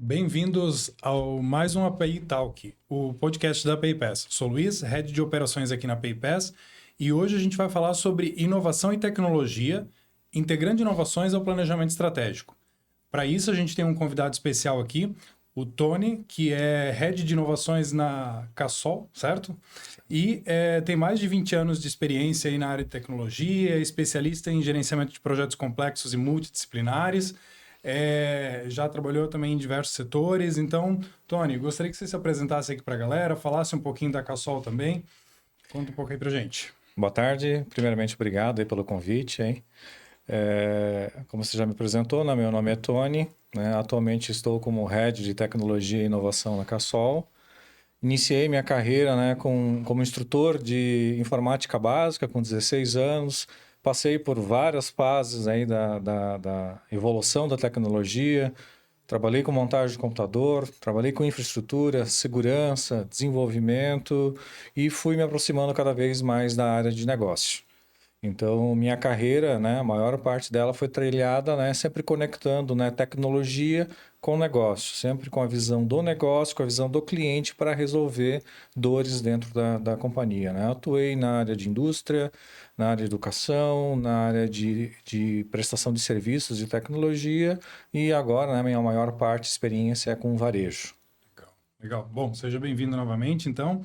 Bem-vindos ao mais um API Talk, o podcast da PayPass. Sou Luiz, Head de Operações aqui na PayPass, e hoje a gente vai falar sobre inovação e tecnologia, integrando inovações ao planejamento estratégico. Para isso, a gente tem um convidado especial aqui, o Tony, que é Head de Inovações na Cassol, certo? E tem mais de 20 anos de experiência aí na área de tecnologia, especialista em gerenciamento de projetos complexos e multidisciplinares. Já trabalhou também em diversos setores. Então, Tony, gostaria que você se apresentasse aqui para a galera, falasse um pouquinho da Cassol também. Conta um pouco aí para gente. Boa tarde. Primeiramente, obrigado aí pelo convite. Hein? Como você já me apresentou, meu nome é Tony. Né? Atualmente estou como Head de Tecnologia e Inovação na Cassol. Iniciei minha carreira, né, como instrutor de informática básica com 16 anos. Passei por várias fases aí da evolução da tecnologia. Trabalhei com montagem de computador, trabalhei com infraestrutura, segurança, desenvolvimento e fui me aproximando cada vez mais da área de negócio. Então, minha carreira, né, a maior parte dela foi trilhada, né, sempre conectando, né, tecnologia com negócio, sempre com a visão do negócio, com a visão do cliente para resolver dores dentro da companhia. Né? Atuei na área de indústria, na área de educação, na área de prestação de serviços de tecnologia e agora, né, minha maior parte de experiência é com varejo. Legal. Bom, seja bem-vindo novamente, então.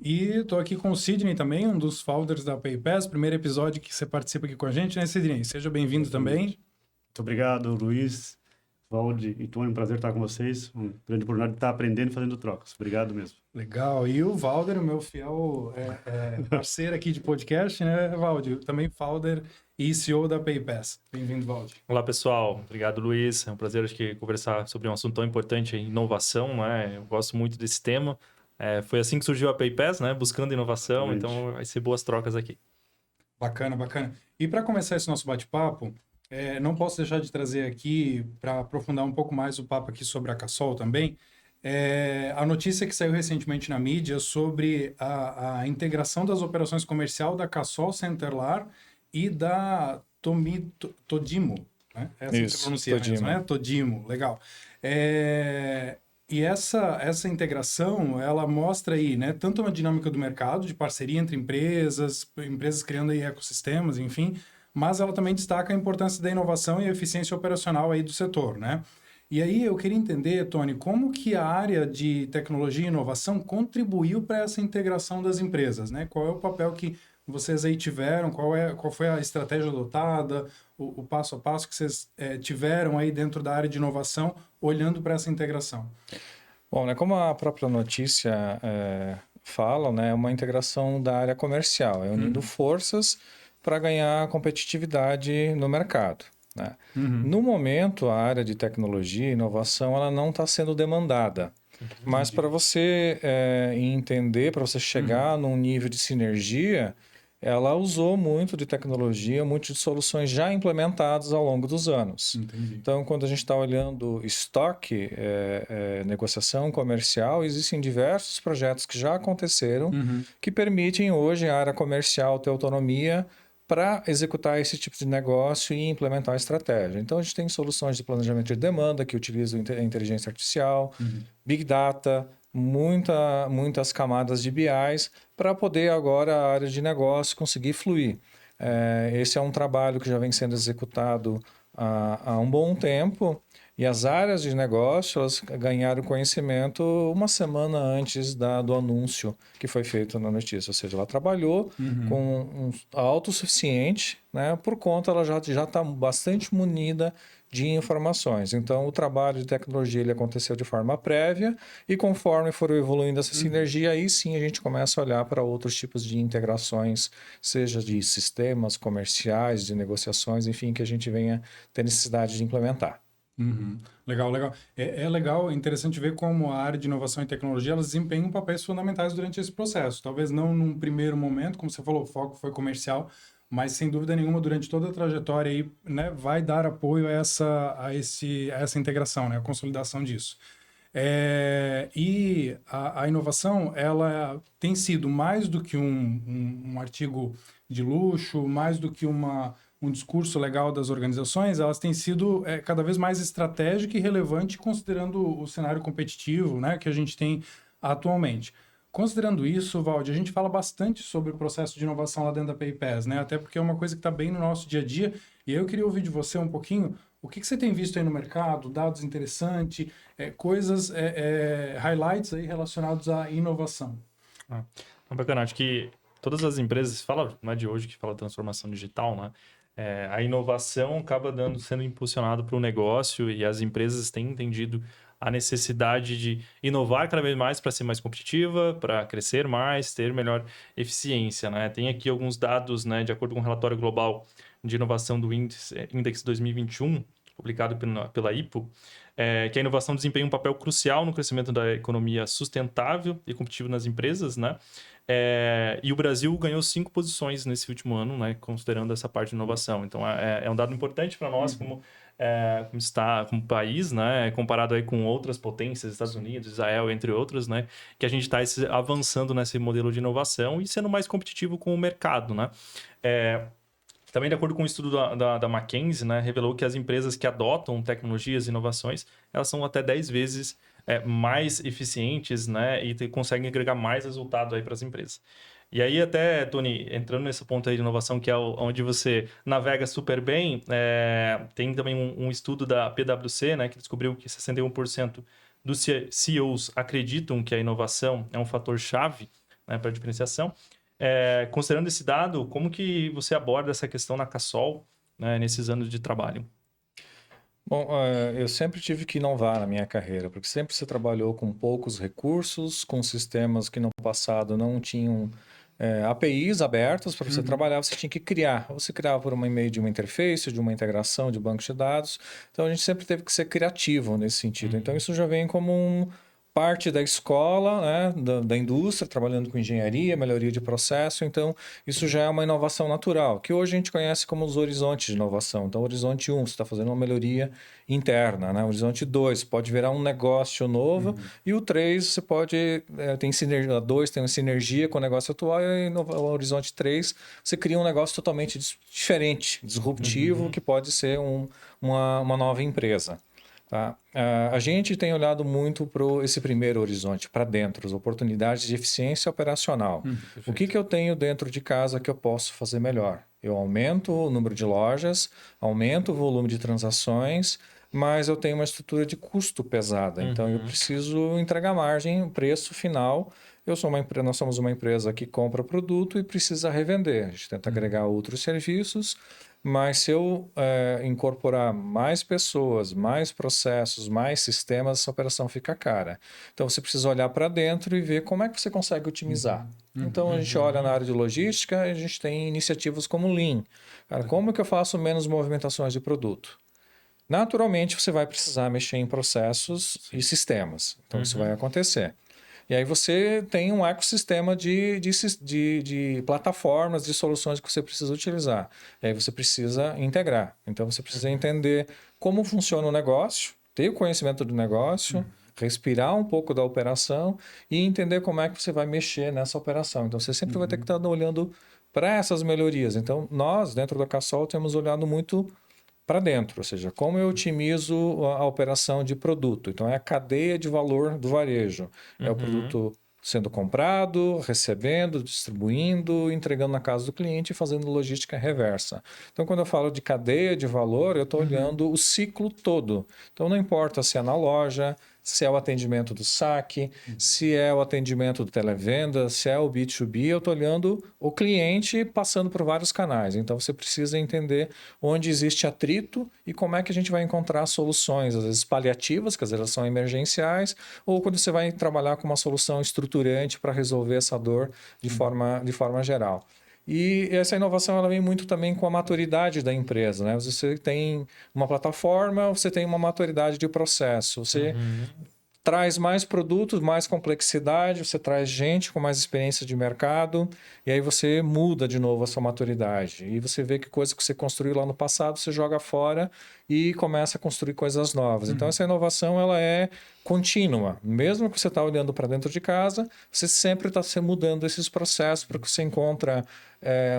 E estou aqui com o Sidney também, um dos founders da PayPass, primeiro episódio que você participa aqui com a gente, né, Sidney? Seja bem-vindo também. Muito obrigado, Luiz, Valde e Tony, um prazer estar com vocês. Um grande oportunidade de estar aprendendo e fazendo trocas. Obrigado mesmo. Legal. E o Valder, o meu fiel parceiro aqui de podcast, né, Valde? Também founder e CEO da PayPass. Bem-vindo, Valde. Olá, pessoal. Obrigado, Luiz. É um prazer acho que conversar sobre um assunto tão importante, inovação, né? Eu gosto muito desse tema. Foi assim que surgiu a PayPass, né? Buscando inovação, então vai ser boas trocas aqui. Bacana, bacana. E para começar esse nosso bate-papo, não posso deixar de trazer aqui, para aprofundar um pouco mais o papo aqui sobre a Cassol também, a notícia que saiu recentemente na mídia sobre a integração das operações comercial da Cassol Centerlar e da Todimo, né? Essa Isso, que pronuncia Todimo. mesmo, né? Todimo, legal. E essa integração, ela mostra aí, né, tanto uma dinâmica do mercado, de parceria entre empresas criando aí ecossistemas, enfim, mas ela também destaca a importância da inovação e a eficiência operacional aí do setor, né? E aí eu queria entender, Tony, como que a área de tecnologia e inovação contribuiu para essa integração das empresas, né? Qual é o papel que vocês aí tiveram, qual foi a estratégia adotada, o passo a passo que vocês tiveram aí dentro da área de inovação, olhando para essa integração? Bom, né, como a própria notícia fala, né, é uma integração da área comercial, unindo forças para ganhar competitividade no mercado. Né? No momento, a área de tecnologia e inovação ela não está sendo demandada. Mas para você entender, para você chegar num nível de sinergia, ela usou muito de tecnologia, muito de soluções já implementadas ao longo dos anos. Entendi. Então, quando a gente está olhando estoque, negociação comercial, existem diversos projetos que já aconteceram que permitem hoje a área comercial ter autonomia para executar esse tipo de negócio e implementar a estratégia. Então, a gente tem soluções de planejamento de demanda que utilizam a inteligência artificial, Big Data, muitas camadas de BIs para poder agora a área de negócio conseguir fluir. Esse é um trabalho que já vem sendo executado há um bom tempo e as áreas de negócio elas ganharam conhecimento uma semana antes do anúncio que foi feito na notícia. Ou seja, ela trabalhou com um autossuficiente, né, por conta ela já está bastante munida de informações. Então, o trabalho de tecnologia ele aconteceu de forma prévia e conforme for evoluindo essa sinergia, aí sim a gente começa a olhar para outros tipos de integrações, seja de sistemas comerciais, de negociações, enfim, que a gente venha ter necessidade de implementar. Legal, legal. É legal, interessante ver como a área de inovação e tecnologia elas desempenham papéis fundamentais durante esse processo. Talvez não num primeiro momento, como você falou, o foco foi comercial, mas sem dúvida nenhuma durante toda a trajetória aí, né, vai dar apoio a essa integração, né, a consolidação disso. E a inovação ela tem sido mais do que um artigo de luxo, mais do que uma um discurso legal das organizações, elas têm sido cada vez mais estratégica e relevante considerando o cenário competitivo, né, que a gente tem atualmente. Considerando isso, Valdir, a gente fala bastante sobre o processo de inovação lá dentro da PayPass, né? Até porque é uma coisa que está bem no nosso dia a dia. E eu queria ouvir de você um pouquinho o que você tem visto aí no mercado, dados interessantes, coisas, highlights aí relacionados à inovação. Bacana, acho que todas as empresas, não é de hoje que fala transformação digital, né? A inovação acaba sendo impulsionada para o negócio e as empresas têm entendido a necessidade de inovar cada vez mais para ser mais competitiva, para crescer mais, ter melhor eficiência, né? Tem aqui alguns dados, né, de acordo com o relatório global de inovação do Index 2021, publicado pela IPO, que a inovação desempenha um papel crucial no crescimento da economia sustentável e competitiva nas empresas, né? E o Brasil ganhou 5 posições nesse último ano, né, considerando essa parte de inovação. Então, é um dado importante para nós como país, né, comparado aí com outras potências, Estados Unidos, Israel, entre outros, né, que a gente está avançando nesse modelo de inovação e sendo mais competitivo com o mercado, né. Também, de acordo com um estudo da McKinsey, né, revelou que as empresas que adotam tecnologias e inovações, elas são até 10 vezes mais eficientes, né, e conseguem agregar mais resultado aí para as empresas. E aí até, Tony, entrando nesse ponto aí de inovação, que é onde você navega super bem, tem também um estudo da PwC, né, que descobriu que 61% dos CEOs acreditam que a inovação é um fator-chave, né, para a diferenciação. Considerando esse dado, como que você aborda essa questão na Cassol, né, nesses anos de trabalho? Bom, eu sempre tive que inovar na minha carreira, porque sempre se trabalhou com poucos recursos, com sistemas que no passado não tinham APIs abertas para você trabalhar, você tinha que criar. Você criava por meio de uma interface, de uma integração de banco de dados. Então, a gente sempre teve que ser criativo nesse sentido. Então, isso já vem como parte da escola, né, da indústria, trabalhando com engenharia, melhoria de processo. Então, isso já é uma inovação natural, que hoje a gente conhece como os horizontes de inovação. Então, horizonte 1, você está fazendo uma melhoria interna, né? Horizonte 2, pode virar um negócio novo. E o 3, você pode... tem sinergia, a 2 tem uma sinergia com o negócio atual, e no horizonte 3, você cria um negócio totalmente diferente, disruptivo, que pode ser uma nova empresa. Tá? A gente tem olhado muito para esse primeiro horizonte, para dentro, as oportunidades de eficiência operacional. O que eu tenho dentro de casa que eu posso fazer melhor? Eu aumento o número de lojas, aumento o volume de transações, mas eu tenho uma estrutura de custo pesada. Então, eu preciso entregar margem, preço final. Nós somos uma empresa que compra produto e precisa revender. A gente tenta agregar outros serviços. Mas se eu incorporar mais pessoas, mais processos, mais sistemas, essa operação fica cara. Então, você precisa olhar para dentro e ver como é que você consegue otimizar. Então, a gente olha na área de logística, a gente tem iniciativas como Lean. Cara, como que eu faço menos movimentações de produto? Naturalmente, você vai precisar mexer em processos e sistemas. Então, isso vai acontecer. E aí você tem um ecossistema de plataformas, de soluções que você precisa utilizar. E aí você precisa integrar. Então, você precisa entender como funciona o negócio, ter o conhecimento do negócio, respirar um pouco da operação e entender como é que você vai mexer nessa operação. Então, você sempre vai ter que estar olhando para essas melhorias. Então, nós, dentro da Cassol, temos olhado muito para dentro, ou seja, como eu otimizo a operação de produto. Então, é a cadeia de valor do varejo. É o produto sendo comprado, recebendo, distribuindo, entregando na casa do cliente e fazendo logística reversa. Então, quando eu falo de cadeia de valor, eu estou olhando o ciclo todo. Então, não importa se é na loja, se é o atendimento do saque, se é o atendimento do televenda, se é o B2B, eu estou olhando o cliente passando por vários canais. Então, você precisa entender onde existe atrito e como é que a gente vai encontrar soluções, às vezes paliativas, que às vezes são emergenciais, ou quando você vai trabalhar com uma solução estruturante para resolver essa dor de forma geral. E essa inovação ela vem muito também com a maturidade da empresa, né? Você tem uma plataforma, você tem uma maturidade de processo, você traz mais produtos, mais complexidade, você traz gente com mais experiência de mercado e aí você muda de novo a sua maturidade. E você vê que coisa que você construiu lá no passado, você joga fora e começa a construir coisas novas. Então, essa inovação ela é contínua. Mesmo que você está olhando para dentro de casa, você sempre está se mudando esses processos, porque você encontra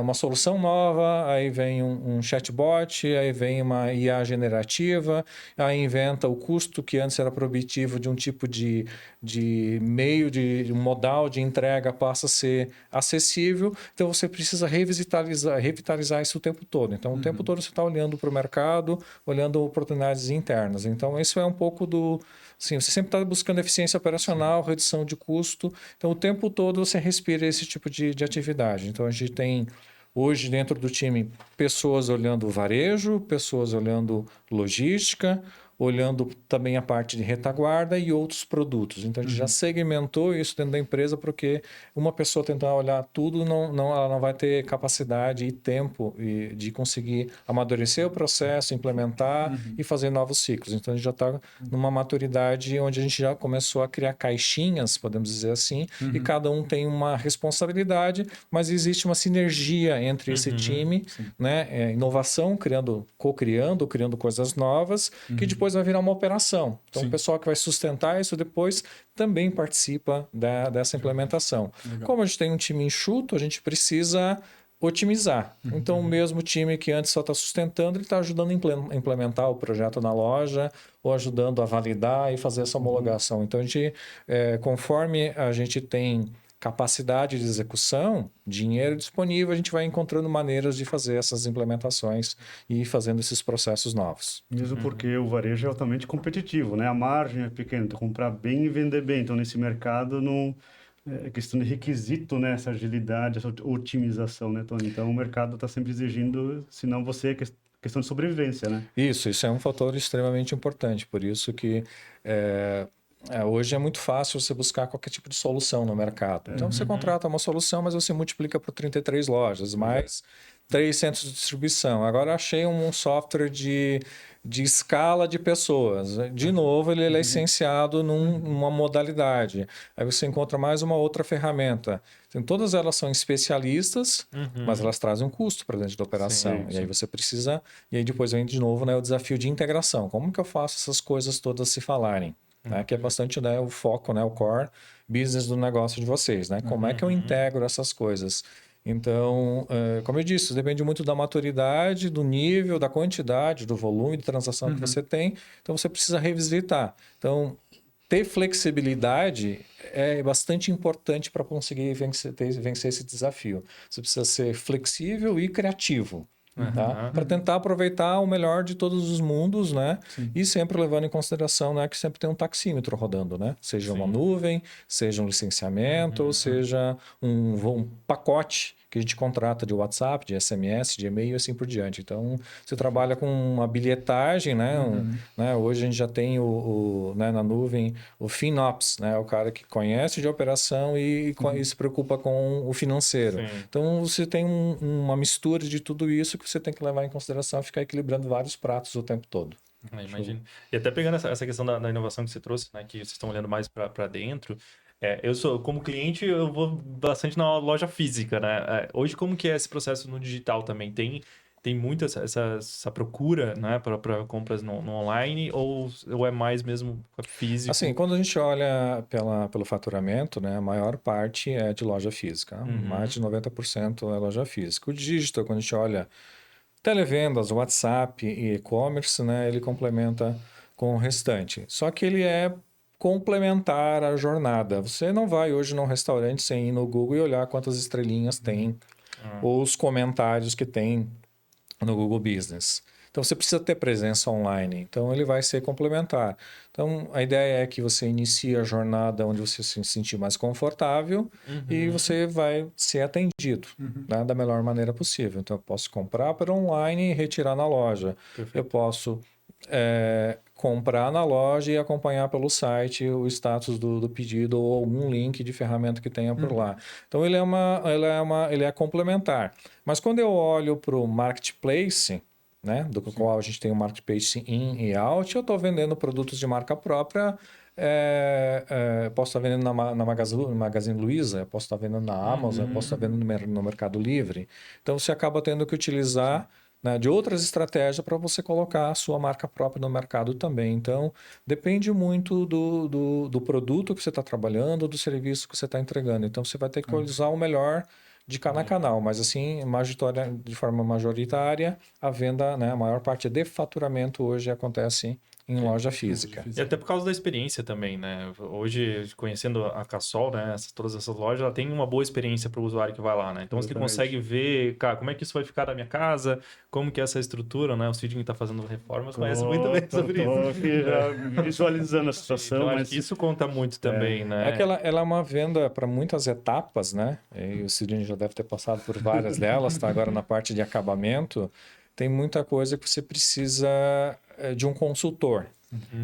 uma solução nova, aí vem um chatbot, aí vem uma IA generativa, aí inventa o custo que antes era proibitivo de um tipo de meio, de modal de entrega passa a ser acessível, então você precisa revitalizar isso o tempo todo. Então, o tempo todo você está olhando para o mercado, olhando oportunidades internas. Então, isso é um pouco do... Sim, você sempre está buscando eficiência operacional, redução de custo. Então, o tempo todo você respira esse tipo de atividade. Então, a gente tem hoje dentro do time pessoas olhando varejo, pessoas olhando logística, olhando também a parte de retaguarda e outros produtos. Então, a gente já segmentou isso dentro da empresa, porque uma pessoa tentar olhar tudo, ela não vai ter capacidade e tempo de conseguir amadurecer o processo, implementar e fazer novos ciclos. Então, a gente já está numa maturidade onde a gente já começou a criar caixinhas, podemos dizer assim, e cada um tem uma responsabilidade, mas existe uma sinergia entre esse time, né? Inovação, co-criando, criando coisas novas, que depois vai virar uma operação. Então, o pessoal que vai sustentar isso depois também participa dessa implementação. Legal. Como a gente tem um time enxuto, a gente precisa otimizar. Então, o mesmo time que antes só está sustentando, ele está ajudando a implementar o projeto na loja ou ajudando a validar e fazer essa homologação. Então, a gente, conforme a gente tem capacidade de execução, dinheiro disponível, a gente vai encontrando maneiras de fazer essas implementações e ir fazendo esses processos novos. Mesmo porque o varejo é altamente competitivo, né? A margem é pequena, tu comprar bem e vender bem. Então, nesse mercado, não... é questão de requisito, né? Essa agilidade, essa otimização, né, Tony? Então, o mercado está sempre exigindo, senão você é questão de sobrevivência, né? Isso é um fator extremamente importante. Por isso que hoje é muito fácil você buscar qualquer tipo de solução no mercado. Então, você contrata uma solução, mas você multiplica por 33 lojas, mais 3 centros de distribuição. Agora, achei um software de escala de pessoas. De novo, ele é licenciado numa modalidade. Aí você encontra mais uma outra ferramenta. Então, todas elas são especialistas, mas elas trazem um custo para dentro da operação. E aí você precisa... E aí depois vem de novo, né, o desafio de integração. Como que eu faço essas coisas todas se falarem? Né? Que é bastante, né, o foco, né, o core business do negócio de vocês. Né? Como é que eu integro essas coisas? Então, como eu disse, depende muito da maturidade, do nível, da quantidade, do volume de transação que você tem. Então, você precisa revisitar. Então, ter flexibilidade é bastante importante para conseguir vencer esse desafio. Você precisa ser flexível e criativo. Tá? Para tentar aproveitar o melhor de todos os mundos, né? E sempre levando em consideração, né, que sempre tem um taxímetro rodando, né? Seja uma nuvem, seja um licenciamento, ou seja um pacote que a gente contrata de WhatsApp, de SMS, de e-mail e assim por diante. Então, você trabalha com uma bilhetagem, né? Né? Hoje a gente já tem né, na nuvem o FinOps, né? O cara que conhece de operação e se preocupa com o financeiro. Então, você tem uma mistura de tudo isso que você tem que levar em consideração e ficar equilibrando vários pratos o tempo todo. Imagino. E até pegando essa questão da inovação que você trouxe, né? Que vocês estão olhando mais para dentro... como cliente, eu vou bastante na loja física, né? Hoje, como que é esse processo no digital também? Tem muito essa procura, né, para compras no online ou é mais mesmo físico? Assim, quando a gente olha pelo faturamento, né, a maior parte é de loja física. Mais de 90% é loja física. O digital, quando a gente olha televendas, WhatsApp e e-commerce, né, ele complementa com o restante. Só que ele é complementar a jornada. Você não vai hoje num restaurante sem ir no Google e olhar quantas estrelinhas tem ou os comentários que tem no Google Business. Então, você precisa ter presença online. Então, ele vai ser complementar. Então, a ideia é que você inicie a jornada onde você se sentir mais confortável e você vai ser atendido, né, da melhor maneira possível. Então, eu posso comprar por online e retirar na loja. Perfeito. Eu posso comprar na loja e acompanhar pelo site o status do pedido ou algum link de ferramenta que tenha por lá. Então, ele é complementar. Mas quando eu olho para o marketplace, né, do qual a gente tem o marketplace in e out, eu estou vendendo produtos de marca própria. Posso estar vendendo na Magazine Luiza, posso estar vendendo na Amazon, posso estar vendendo no Mercado Livre. Então, você acaba tendo que utilizar né, de outras estratégias para você colocar a sua marca própria no mercado também. Então, depende muito do produto que você está trabalhando, do serviço que você está entregando. Então, você vai ter que usar o melhor de cada canal, mas assim, de forma majoritária, a venda, né, a maior parte de faturamento hoje acontece em loja física. E até por causa da experiência também, né? Hoje, conhecendo a Cassol, né? Todas essas lojas, ela tem uma boa experiência para o usuário que vai lá, né? Então, você consegue ver, cara, como é que isso vai ficar na minha casa, como que é essa estrutura, né? O Sidney está fazendo reformas, conhece muito bem sobre isso. Aqui já visualizando a situação. Então, mas acho que isso conta muito também, né? É que ela é uma venda para muitas etapas, né? E o Sidney já deve ter passado por várias delas, está agora na parte de acabamento. Tem muita coisa que você precisa de um consultor.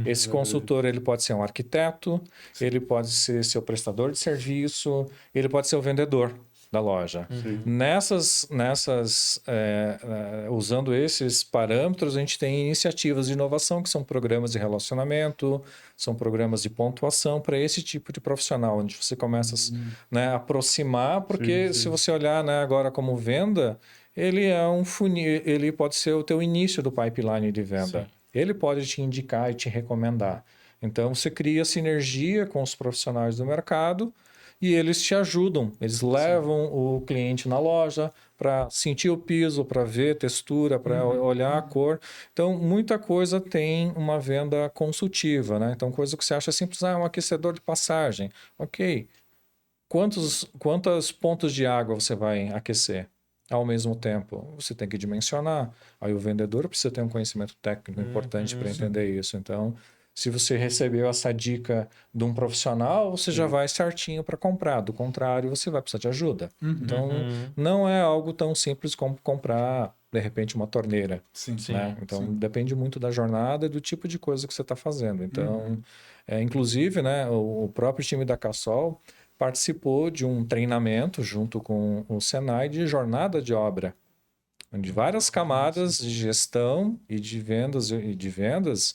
Esse consultor, ele pode ser um arquiteto, ele pode ser seu prestador de serviço, ele pode ser o vendedor da loja. Usando esses parâmetros, a gente tem iniciativas de inovação, que são programas de relacionamento, são programas de pontuação para esse tipo de profissional, onde você começa a aproximar, porque se você olhar, né, agora como venda, ele é um funil, ele pode ser o teu início do pipeline de venda. Sim. Ele pode te indicar e te recomendar. Então, você cria sinergia com os profissionais do mercado e eles te ajudam. Eles levam o cliente na loja para sentir o piso, para ver textura, para olhar a cor. Então, muita coisa tem uma venda consultiva, né? Então, coisa que você acha simples, um aquecedor de passagem. Ok. Quantos pontos de água você vai aquecer? Ao mesmo tempo, você tem que dimensionar. Aí o vendedor precisa ter um conhecimento técnico importante para entender isso. Então, se você recebeu essa dica de um profissional, você já vai certinho para comprar. Do contrário, você vai precisar de ajuda. Então, não é algo tão simples como comprar, de repente, uma torneira. Né? Então, depende muito da jornada e do tipo de coisa que você está fazendo. Então, inclusive, né, o próprio time da Cassol participou de um treinamento junto com o Senai de jornada de obra, de várias camadas de gestão e de vendas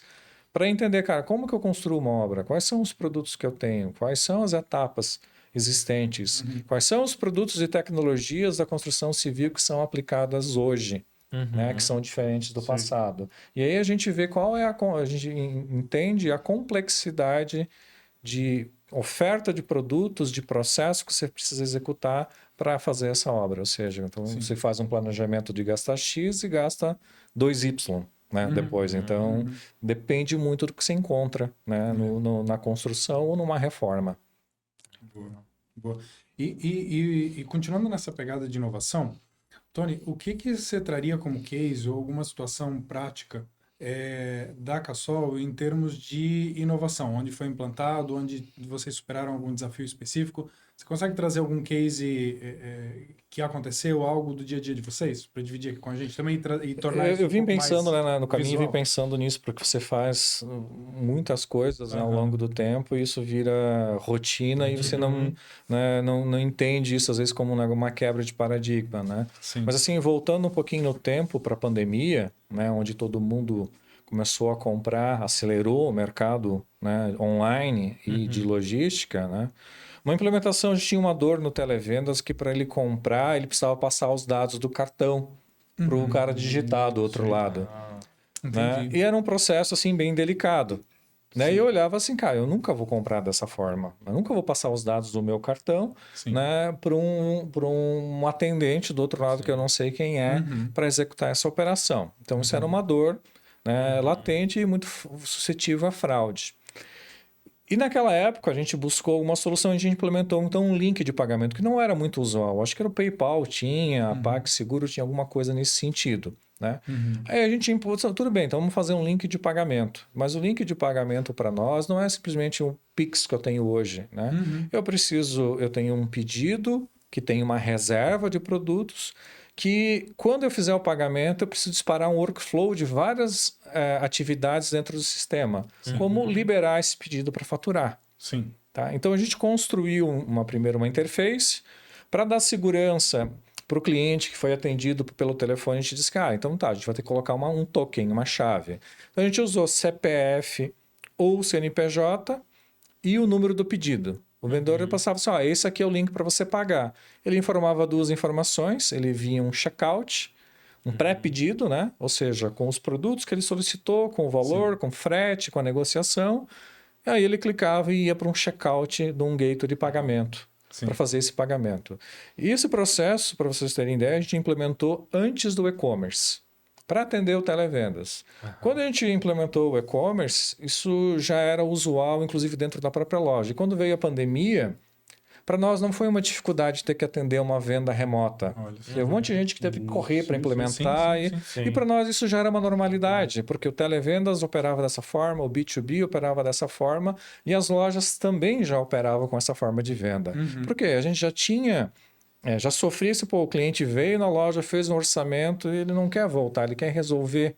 para entender, cara, como que eu construo uma obra? Quais são os produtos que eu tenho? Quais são as etapas existentes? Quais são os produtos e tecnologias da construção civil que são aplicadas hoje? Né, que são diferentes do passado. E aí a gente vê a gente entende a complexidade de oferta de produtos, de processo que você precisa executar para fazer essa obra. Ou seja, então você faz um planejamento de gastar X e gasta 2Y, né, depois. Então, depende muito do que você encontra, né, na construção ou numa reforma. Boa. E continuando nessa pegada de inovação, Tony, o que você traria como case ou alguma situação prática da Cassol em termos de inovação? Onde foi implantado, onde vocês superaram algum desafio específico? Você consegue trazer algum case que aconteceu, algo do dia a dia de vocês, para dividir aqui com a gente também e tornar isso Eu vim pensando, mais né, no caminho, visual? vim pensando nisso, porque você faz muitas coisas, né, ao longo do tempo e isso vira rotina e você não entende isso, às vezes, como uma quebra de paradigma, né? Mas assim, voltando um pouquinho no tempo para a pandemia, né, onde todo mundo começou a comprar, acelerou o mercado, né, online e de logística, né? Uma implementação, a gente tinha uma dor no televendas que para ele comprar, ele precisava passar os dados do cartão para o cara digitar do outro lado. Né? E era um processo assim bem delicado. Né? E eu olhava assim, cara, eu nunca vou comprar dessa forma. Eu nunca vou passar os dados do meu cartão, né, para um atendente do outro lado que eu não sei quem é para executar essa operação. Então, isso era uma dor, né, latente e muito suscetível à fraude. E naquela época a gente buscou uma solução, a gente implementou então um link de pagamento que não era muito usual. Acho que era o PayPal, tinha, a PagSeguro tinha alguma coisa nesse sentido. Né? Aí a gente impôs, tudo bem, então vamos fazer um link de pagamento. Mas o link de pagamento para nós não é simplesmente um Pix que eu tenho hoje. Né? Eu tenho um pedido que tem uma reserva de produtos que quando eu fizer o pagamento eu preciso disparar um workflow de várias atividades dentro do sistema. Como liberar esse pedido para faturar. Tá? Então a gente construiu uma interface para dar segurança para o cliente que foi atendido pelo telefone. A gente disse que, então tá, a gente vai ter que colocar um token, uma chave. Então a gente usou CPF ou CNPJ e o número do pedido. O vendedor passava assim, esse aqui é o link para você pagar. Ele informava duas informações, ele via um checkout, um pré-pedido, né? Ou seja, com os produtos que ele solicitou, com o valor, com frete, com a negociação. E aí ele clicava e ia para um checkout de um gateway de pagamento para fazer esse pagamento. E esse processo, para vocês terem ideia, a gente implementou antes do e-commerce, para atender o televendas. Quando a gente implementou o e-commerce, isso já era usual, inclusive dentro da própria loja. E quando veio a pandemia, para nós não foi uma dificuldade ter que atender uma venda remota. Teve um monte de gente que teve que correr para implementar. E para nós isso já era uma normalidade, porque o televendas operava dessa forma, o B2B operava dessa forma, e as lojas também já operavam com essa forma de venda. Porque a gente já tinha... já sofria se o cliente veio na loja, fez um orçamento e ele não quer voltar, ele quer resolver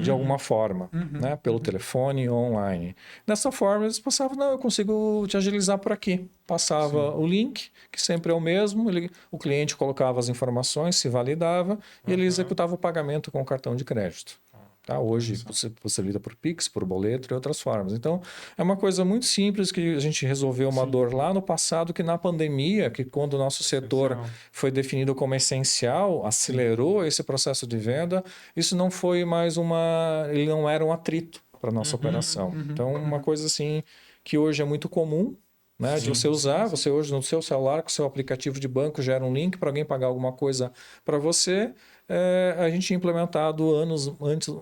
de alguma forma, né? Pelo telefone ou online. Dessa forma, eles passavam, não, eu consigo te agilizar por aqui. Passava o link, que sempre é o mesmo, o cliente colocava as informações, se validava, e ele executava o pagamento com o cartão de crédito. Tá? Hoje você possibilita por Pix, por boleto e outras formas. Então, é uma coisa muito simples que a gente resolveu uma dor lá no passado, que na pandemia, que quando o nosso setor foi definido como essencial, acelerou esse processo de venda, isso não foi mais ele não era um atrito para a nossa operação. Então, uma coisa assim que hoje é muito comum, né, de você usar, você hoje no seu celular, com o seu aplicativo de banco, gera um link para alguém pagar alguma coisa para você. A gente tinha implementado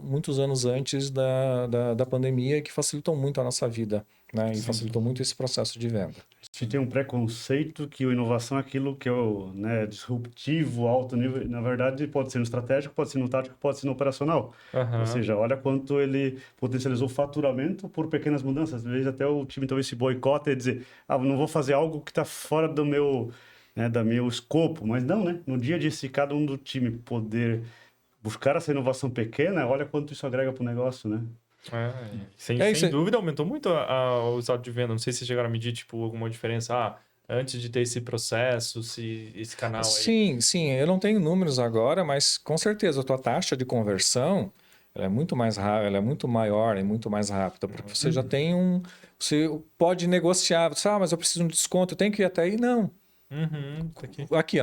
muitos anos antes da pandemia, que facilitou muito a nossa vida, né, e facilitou muito esse processo de venda. A gente tem um preconceito que a inovação é aquilo que é disruptivo, alto nível. Na verdade, pode ser no estratégico, pode ser no tático, pode ser no operacional. Ou seja, olha quanto ele potencializou o faturamento por pequenas mudanças. Às vezes até o time talvez se boicota e dizer, não vou fazer algo que está fora do meu escopo. Mas não, né? No dia a dia, se cada um do time poder buscar essa inovação pequena, olha quanto isso agrega para o negócio, né? Sem dúvida, aumentou muito o resultado de venda. Não sei se chegaram a medir alguma diferença antes de ter esse processo, se esse canal aí. Sim. Eu não tenho números agora, mas com certeza a tua taxa de conversão ela é muito mais rápida, ela é muito maior e muito mais rápida, porque você já tem você pode negociar. Você, mas eu preciso de um desconto, eu tenho que ir até aí? Não.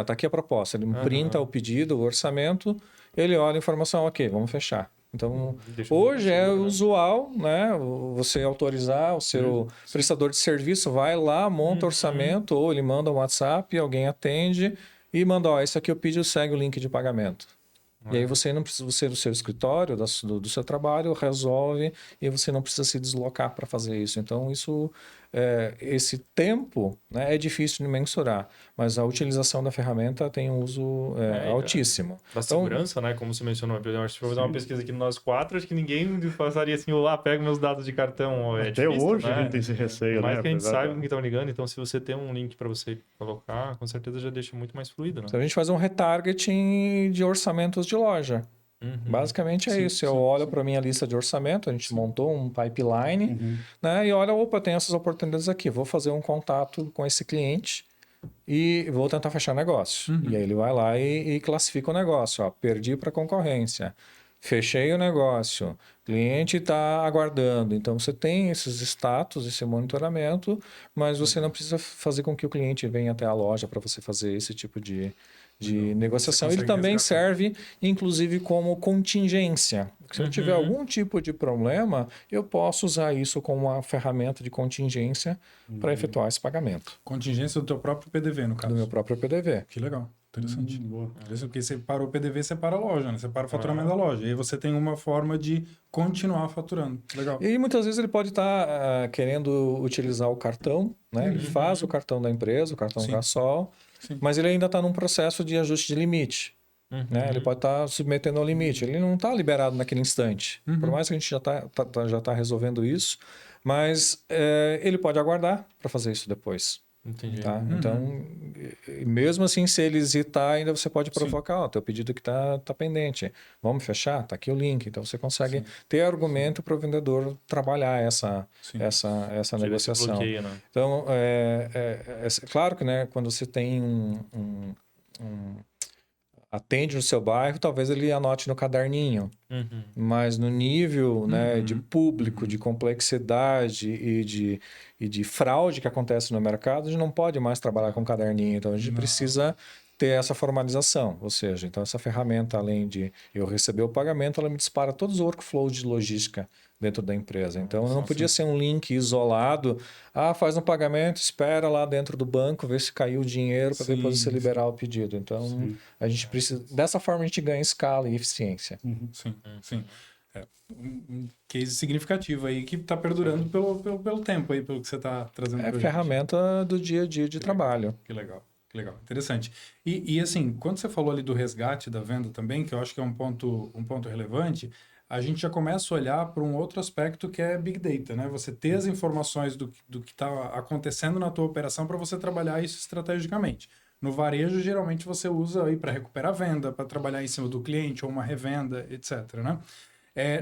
Tá aqui a proposta. Ele printa o pedido, o orçamento, ele olha a informação, ok, vamos fechar. Então, hoje é usual, né, você autorizar o seu prestador de serviço, vai lá, monta orçamento, ou ele manda um WhatsApp, alguém atende e manda, isso aqui eu pedi, segue o link de pagamento. E aí você não precisa, você do seu escritório, do seu trabalho, resolve e você não precisa se deslocar para fazer isso. Então, esse tempo, né, é difícil de mensurar, mas a utilização da ferramenta tem um uso altíssimo. Da segurança, né? Como você mencionou, eu acho que vou fazer uma pesquisa aqui nós quatro, acho que ninguém passaria assim, pega meus dados de cartão. Até difícil, hoje né? a gente tem esse receio, mais né? que a gente saiba com quem estão ligando, então se você tem um link para você colocar, com certeza já deixa muito mais fluido, né? Então a gente faz um retargeting de orçamentos de loja. Basicamente isso. Eu olho para a minha lista de orçamento, a gente montou um pipeline, né? E olha, tem essas oportunidades aqui. Vou fazer um contato com esse cliente e vou tentar fechar negócio. E aí ele vai lá e classifica o negócio. Perdi para concorrência. Fechei o negócio. Cliente está aguardando. Então, você tem esses status, esse monitoramento, mas você não precisa fazer com que o cliente venha até a loja para você fazer esse tipo de negociação. Ele também serve, inclusive, como contingência. Se eu tiver algum tipo de problema, eu posso usar isso como uma ferramenta de contingência para efetuar esse pagamento. Contingência do teu próprio PDV, no caso. Do meu próprio PDV. Que legal. Interessante. Boa. Porque você para o PDV, você para a loja, né? Você para o faturamento da loja. E aí você tem uma forma de continuar faturando. Legal. E muitas vezes ele pode estar querendo utilizar o cartão, né? Ele faz o cartão da empresa, o cartão Cassol, mas ele ainda está num processo de ajuste de limite. Né? Ele pode estar submetendo ao limite. Ele não está liberado naquele instante. Por mais que a gente já tá resolvendo isso, mas ele pode aguardar para fazer isso depois. Entendi. Tá? Então, mesmo assim, se ele hesitar, ainda você pode provocar, teu pedido que tá pendente. Vamos fechar? Tá aqui o link. Então, você consegue ter argumento para o vendedor trabalhar essa negociação. Bloqueio, né? Então, é claro que, né, quando você tem atende no seu bairro, talvez ele anote no caderninho. Mas no nível, né, de público, de complexidade e de fraude que acontece no mercado, a gente não pode mais trabalhar com caderninho. Então, a gente precisa ter essa formalização, ou seja, então essa ferramenta, além de eu receber o pagamento, ela me dispara todos os workflows de logística dentro da empresa. Então, não podia ser um link isolado, faz um pagamento, espera lá dentro do banco, ver se caiu o dinheiro para depois você liberar o pedido. Então, a gente precisa, dessa forma a gente ganha escala e eficiência. Sim. Um case significativo aí que está perdurando pelo tempo aí, pelo que você está trazendo para a gente. Ferramenta do dia a dia de trabalho. Que legal. Interessante. E assim, quando você falou ali do resgate da venda também, que eu acho que é um ponto relevante, a gente já começa a olhar para um outro aspecto que é Big Data, né? Você ter as informações do que está acontecendo na tua operação para você trabalhar isso estrategicamente. No varejo, geralmente você usa aí para recuperar a venda, para trabalhar em cima do cliente ou uma revenda, etc, né?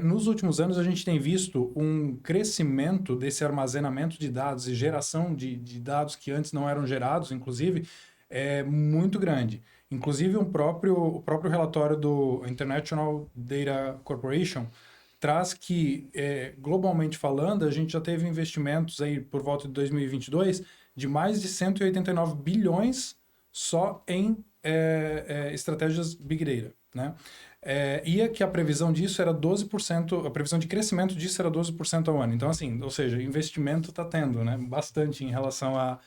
Nos últimos anos, a gente tem visto um crescimento desse armazenamento de dados e geração de dados que antes não eram gerados, inclusive, muito grande. Inclusive, o próprio relatório do International Data Corporation traz que, globalmente falando, a gente já teve investimentos aí por volta de 2022 de mais de 189 bilhões só em estratégias Big Data, né? E que a previsão disso era 12%, a previsão de crescimento disso era 12% ao ano. Então, assim, ou seja, investimento está tendo, né? Bastante em relação a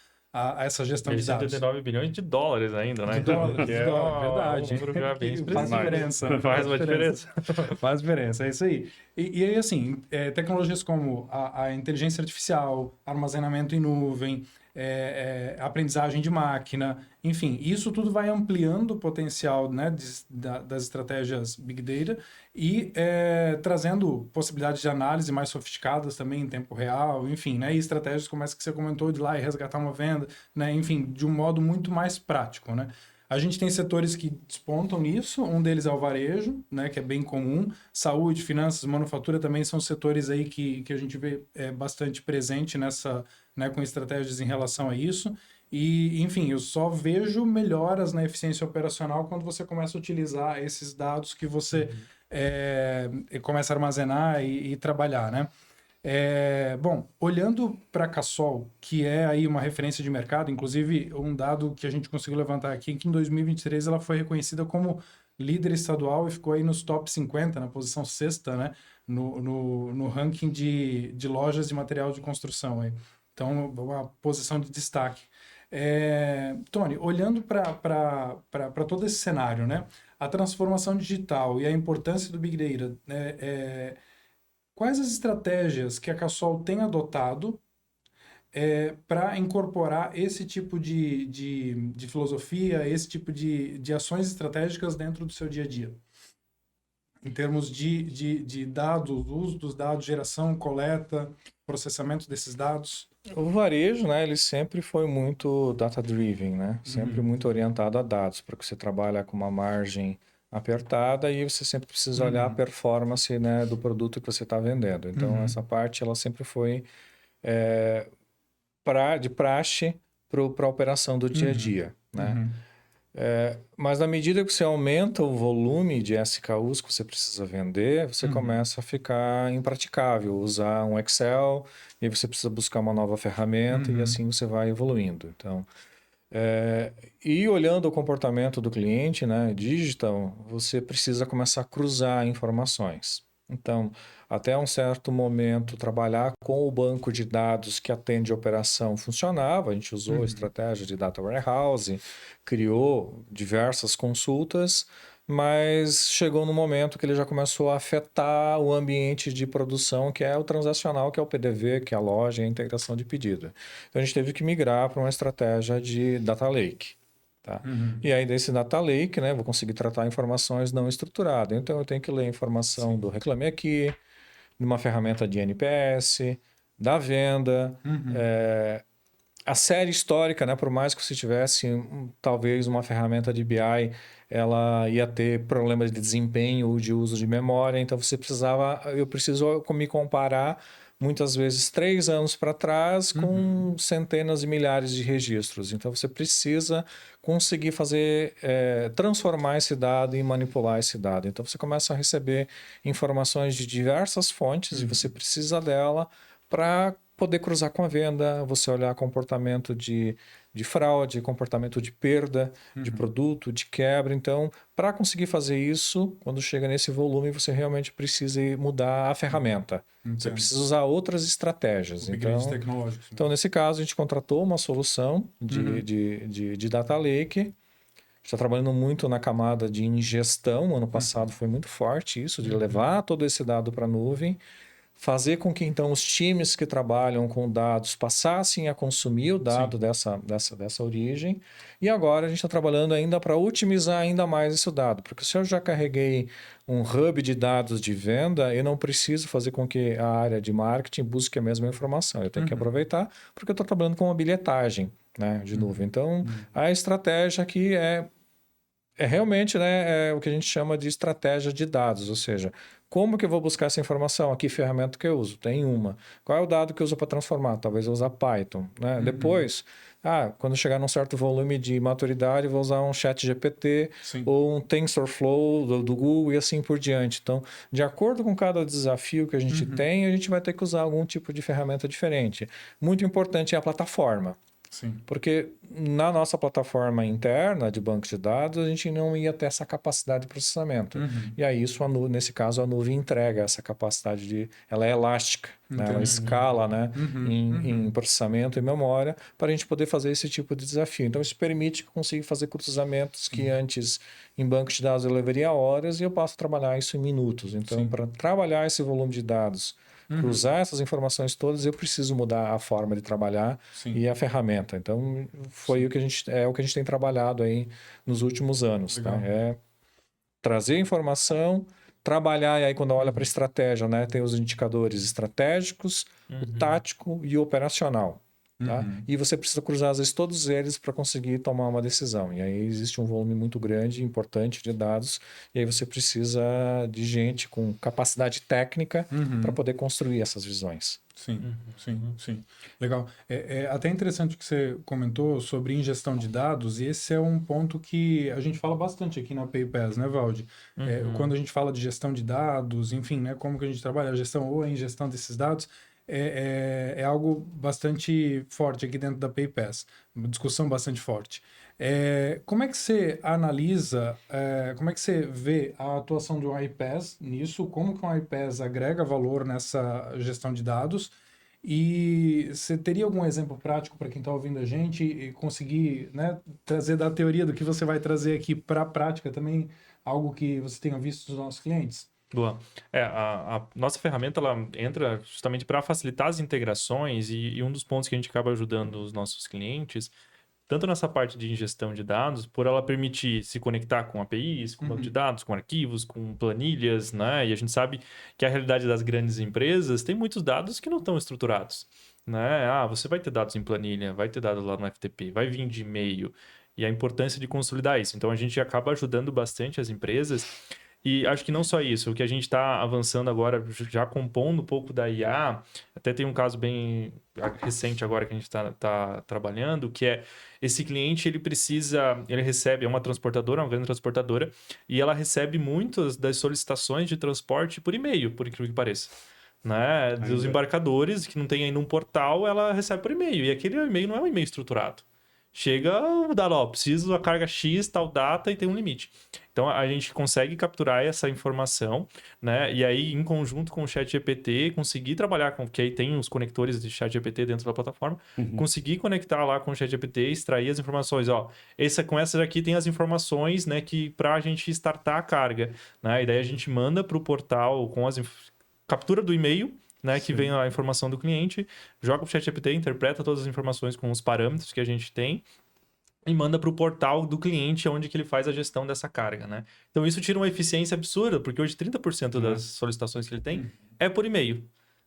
essa gestão de dados. 189 bilhões de dólares ainda, né? De dólares, verdade. Um número já bem Faz diferença. Faz uma diferença. Faz diferença, é isso aí. E aí, assim, tecnologias como a inteligência artificial, armazenamento em nuvem, aprendizagem de máquina, enfim, isso tudo vai ampliando o potencial, né, das estratégias Big Data e trazendo possibilidades de análise mais sofisticadas também em tempo real, enfim, né, e estratégias como essa que você comentou de ir lá e resgatar uma venda, né, enfim, de um modo muito mais prático, né. A gente tem setores que despontam nisso, um deles é o varejo, né, que é bem comum, saúde, finanças, manufatura também são setores aí que a gente vê bastante presente nessa, né, com estratégias em relação a isso. E, enfim, eu só vejo melhoras na eficiência operacional quando você começa a utilizar esses dados que você começa a armazenar e trabalhar, né? Bom, olhando para a Cassol, que é aí uma referência de mercado, inclusive um dado que a gente conseguiu levantar aqui, que em 2023 ela foi reconhecida como líder estadual e ficou aí nos top 50, na posição sexta, né, no ranking de lojas de material de construção. Aí. Então, uma posição de destaque. Tony, olhando para todo esse cenário, né, a transformação digital e a importância do Big Data, quais as estratégias que a Cassol tem adotado para incorporar esse tipo de filosofia, esse tipo de ações estratégicas dentro do seu dia a dia? Em termos de dados, uso dos dados, geração, coleta, processamento desses dados? O varejo, né, ele sempre foi muito data-driven, né? Sempre muito orientado a dados, porque você trabalha com uma margem apertada e você sempre precisa olhar a performance, né, do produto que você está vendendo. Então, essa parte ela sempre foi de praxe para a operação do dia a dia, né? Mas na medida que você aumenta o volume de SKUs que você precisa vender, você começa a ficar impraticável, usar um Excel, e aí você precisa buscar uma nova ferramenta e assim você vai evoluindo. Então, e olhando o comportamento do cliente, né, digital, você precisa começar a cruzar informações. Então, até um certo momento, trabalhar com o banco de dados que atende a operação funcionava. A gente usou a estratégia de Data Warehouse, criou diversas consultas, mas chegou no momento que ele já começou a afetar o ambiente de produção, que é o transacional, que é o PDV, que é a loja e a integração de pedido. Então, a gente teve que migrar para uma estratégia de Data Lake. Tá? E aí, desse Data Lake, né, vou conseguir tratar informações não estruturadas. Então, eu tenho que ler a informação do Reclame Aqui, de uma ferramenta de NPS, da venda, a série histórica, né, por mais que você tivesse talvez uma ferramenta de BI, ela ia ter problemas de desempenho ou de uso de memória. Então, eu preciso me comparar muitas vezes 3 anos para trás com centenas e milhares de registros. Então, você precisa conseguir transformar esse dado e manipular esse dado. Então, você começa a receber informações de diversas fontes e você precisa dela para poder cruzar com a venda, você olhar comportamento de de fraude, comportamento de perda de produto, de quebra. Então, para conseguir fazer isso, quando chega nesse volume, você realmente precisa mudar a ferramenta. Você Entendo. precisa usar outras estratégias. Upgrades tecnológicos. Então, nesse caso, a gente contratou uma solução de Data Lake. Está trabalhando muito na camada de ingestão. Ano passado foi muito forte isso, de levar todo esse dado para a nuvem, fazer com que então os times que trabalham com dados passassem a consumir o dado dessa origem. E agora a gente está trabalhando ainda para otimizar ainda mais esse dado, porque se eu já carreguei um hub de dados de venda, eu não preciso fazer com que a área de marketing busque a mesma informação. Eu tenho que aproveitar, porque eu estou trabalhando com uma bilhetagem, né, de nuvem. Então, a estratégia aqui é realmente, né, é o que a gente chama de estratégia de dados, ou seja, como que eu vou buscar essa informação? Que ferramenta que eu uso? Tem uma. Qual é o dado que eu uso para transformar? Talvez eu usar Python. Né? Depois, quando chegar num certo volume de maturidade, eu vou usar um ChatGPT ou um TensorFlow do Google e assim por diante. Então, de acordo com cada desafio que a gente tem, a gente vai ter que usar algum tipo de ferramenta diferente. Muito importante é a plataforma. Sim. Porque na nossa plataforma interna de banco de dados, a gente não ia ter essa capacidade de processamento. E aí, nesse caso, a nuvem entrega essa capacidade ela é elástica, né? Ela escala, né? Em processamento e memória para a gente poder fazer esse tipo de desafio. Então, isso permite que eu consiga fazer cruzamentos que antes em banco de dados eu levaria horas e eu posso trabalhar isso em minutos. Então, para trabalhar esse volume de dados, cruzar essas informações todas, eu preciso mudar a forma de trabalhar e a ferramenta. Então, foi o que a gente tem trabalhado aí nos últimos anos. Tá? É trazer informação, trabalhar, e aí quando olha para a estratégia, né, tem os indicadores estratégicos, o tático e o operacional. Tá? E você precisa cruzar, às vezes, todos eles para conseguir tomar uma decisão. E aí existe um volume muito grande, importante de dados, e aí você precisa de gente com capacidade técnica para poder construir essas visões. Sim. Legal. É até interessante o que você comentou sobre ingestão de dados, e esse é um ponto que a gente fala bastante aqui na PayPass, né, Valdi? Quando a gente fala de gestão de dados, enfim, né, como que a gente trabalha a gestão ou a ingestão desses dados, é algo bastante forte aqui dentro da PayPass, uma discussão bastante forte. Como é que você analisa, como é que você vê a atuação do iPass nisso, como que o iPass agrega valor nessa gestão de dados, e você teria algum exemplo prático para quem está ouvindo a gente e conseguir, né, trazer da teoria do que você vai trazer aqui para a prática também, algo que você tenha visto dos nossos clientes? Boa. A nossa ferramenta ela entra justamente para facilitar as integrações e um dos pontos que a gente acaba ajudando os nossos clientes, tanto nessa parte de ingestão de dados, por ela permitir se conectar com APIs, com banco de dados, com arquivos, com planilhas, né? E a gente sabe que a realidade das grandes empresas tem muitos dados que não estão estruturados, né? Você vai ter dados em planilha, vai ter dados lá no FTP, vai vir de e-mail, e a importância de consolidar isso. Então, a gente acaba ajudando bastante as empresas. E acho que não só isso, o que a gente está avançando agora, já compondo um pouco da IA, até tem um caso bem recente agora que a gente está trabalhando, que é esse cliente, ele recebe, é uma transportadora, uma grande transportadora, e ela recebe muitas das solicitações de transporte por e-mail, por incrível que pareça. Né? Dos embarcadores, que não tem ainda um portal, ela recebe por e-mail, e aquele e-mail não é um e-mail estruturado. Chega o dado, preciso da carga X, tal data e tem um limite. Então, a gente consegue capturar essa informação, né? E aí, em conjunto com o ChatGPT, conseguir trabalhar com... que aí tem os conectores de ChatGPT dentro da plataforma, conseguir conectar lá com o ChatGPT, extrair as informações. Com essa daqui tem as informações, né? Que para a gente startar a carga, né? E daí a gente manda para o portal com captura do e-mail, né, que vem a informação do cliente, joga para o ChatGPT, interpreta todas as informações com os parâmetros que a gente tem e manda para o portal do cliente onde que ele faz a gestão dessa carga, né? Então isso tira uma eficiência absurda, porque hoje 30% das solicitações que ele tem é por e-mail,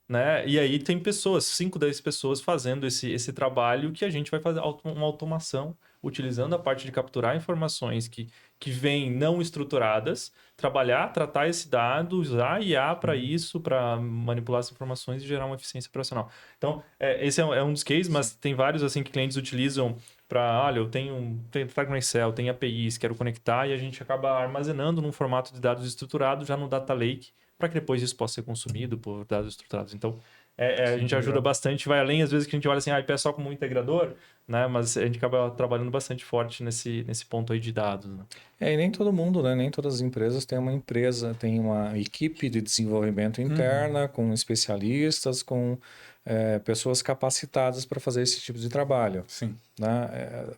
né? E aí tem 5, 10 pessoas fazendo esse trabalho que a gente vai fazer uma automação, utilizando a parte de capturar informações que vêm não estruturadas, tratar esse dado, usar IA para isso, para manipular as informações e gerar uma eficiência operacional. Então, esse é um dos cases, mas tem vários assim que clientes utilizam para, olha, eu tenho no Excel, tenho APIs, quero conectar, e a gente acaba armazenando num formato de dados estruturado já no Data Lake, para que depois isso possa ser consumido por dados estruturados. Então, a gente ajuda bastante, vai além, às vezes, que a gente olha assim, a IPS só como um integrador, né? Mas a gente acaba trabalhando bastante forte nesse ponto aí de dados, né? E nem todo mundo, né? Nem todas as empresas têm uma equipe de desenvolvimento interna, com especialistas, com pessoas capacitadas para fazer esse tipo de trabalho. Sim. Né?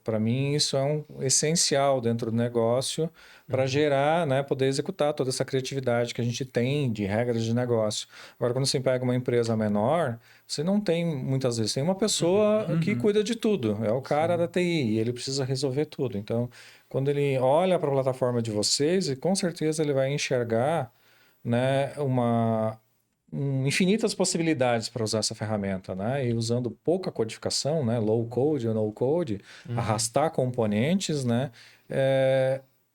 Para mim, isso é essencial dentro do negócio para gerar, né? Poder executar toda essa criatividade que a gente tem de regras de negócio. Agora, quando você pega uma empresa menor, você não tem, muitas vezes, tem uma pessoa que cuida de tudo. É o cara da TI e ele precisa resolver tudo. Então, quando ele olha para a plataforma de vocês, com certeza ele vai enxergar, né, infinitas possibilidades para usar essa ferramenta, né? E usando pouca codificação, né, low code ou no code, arrastar componentes, né,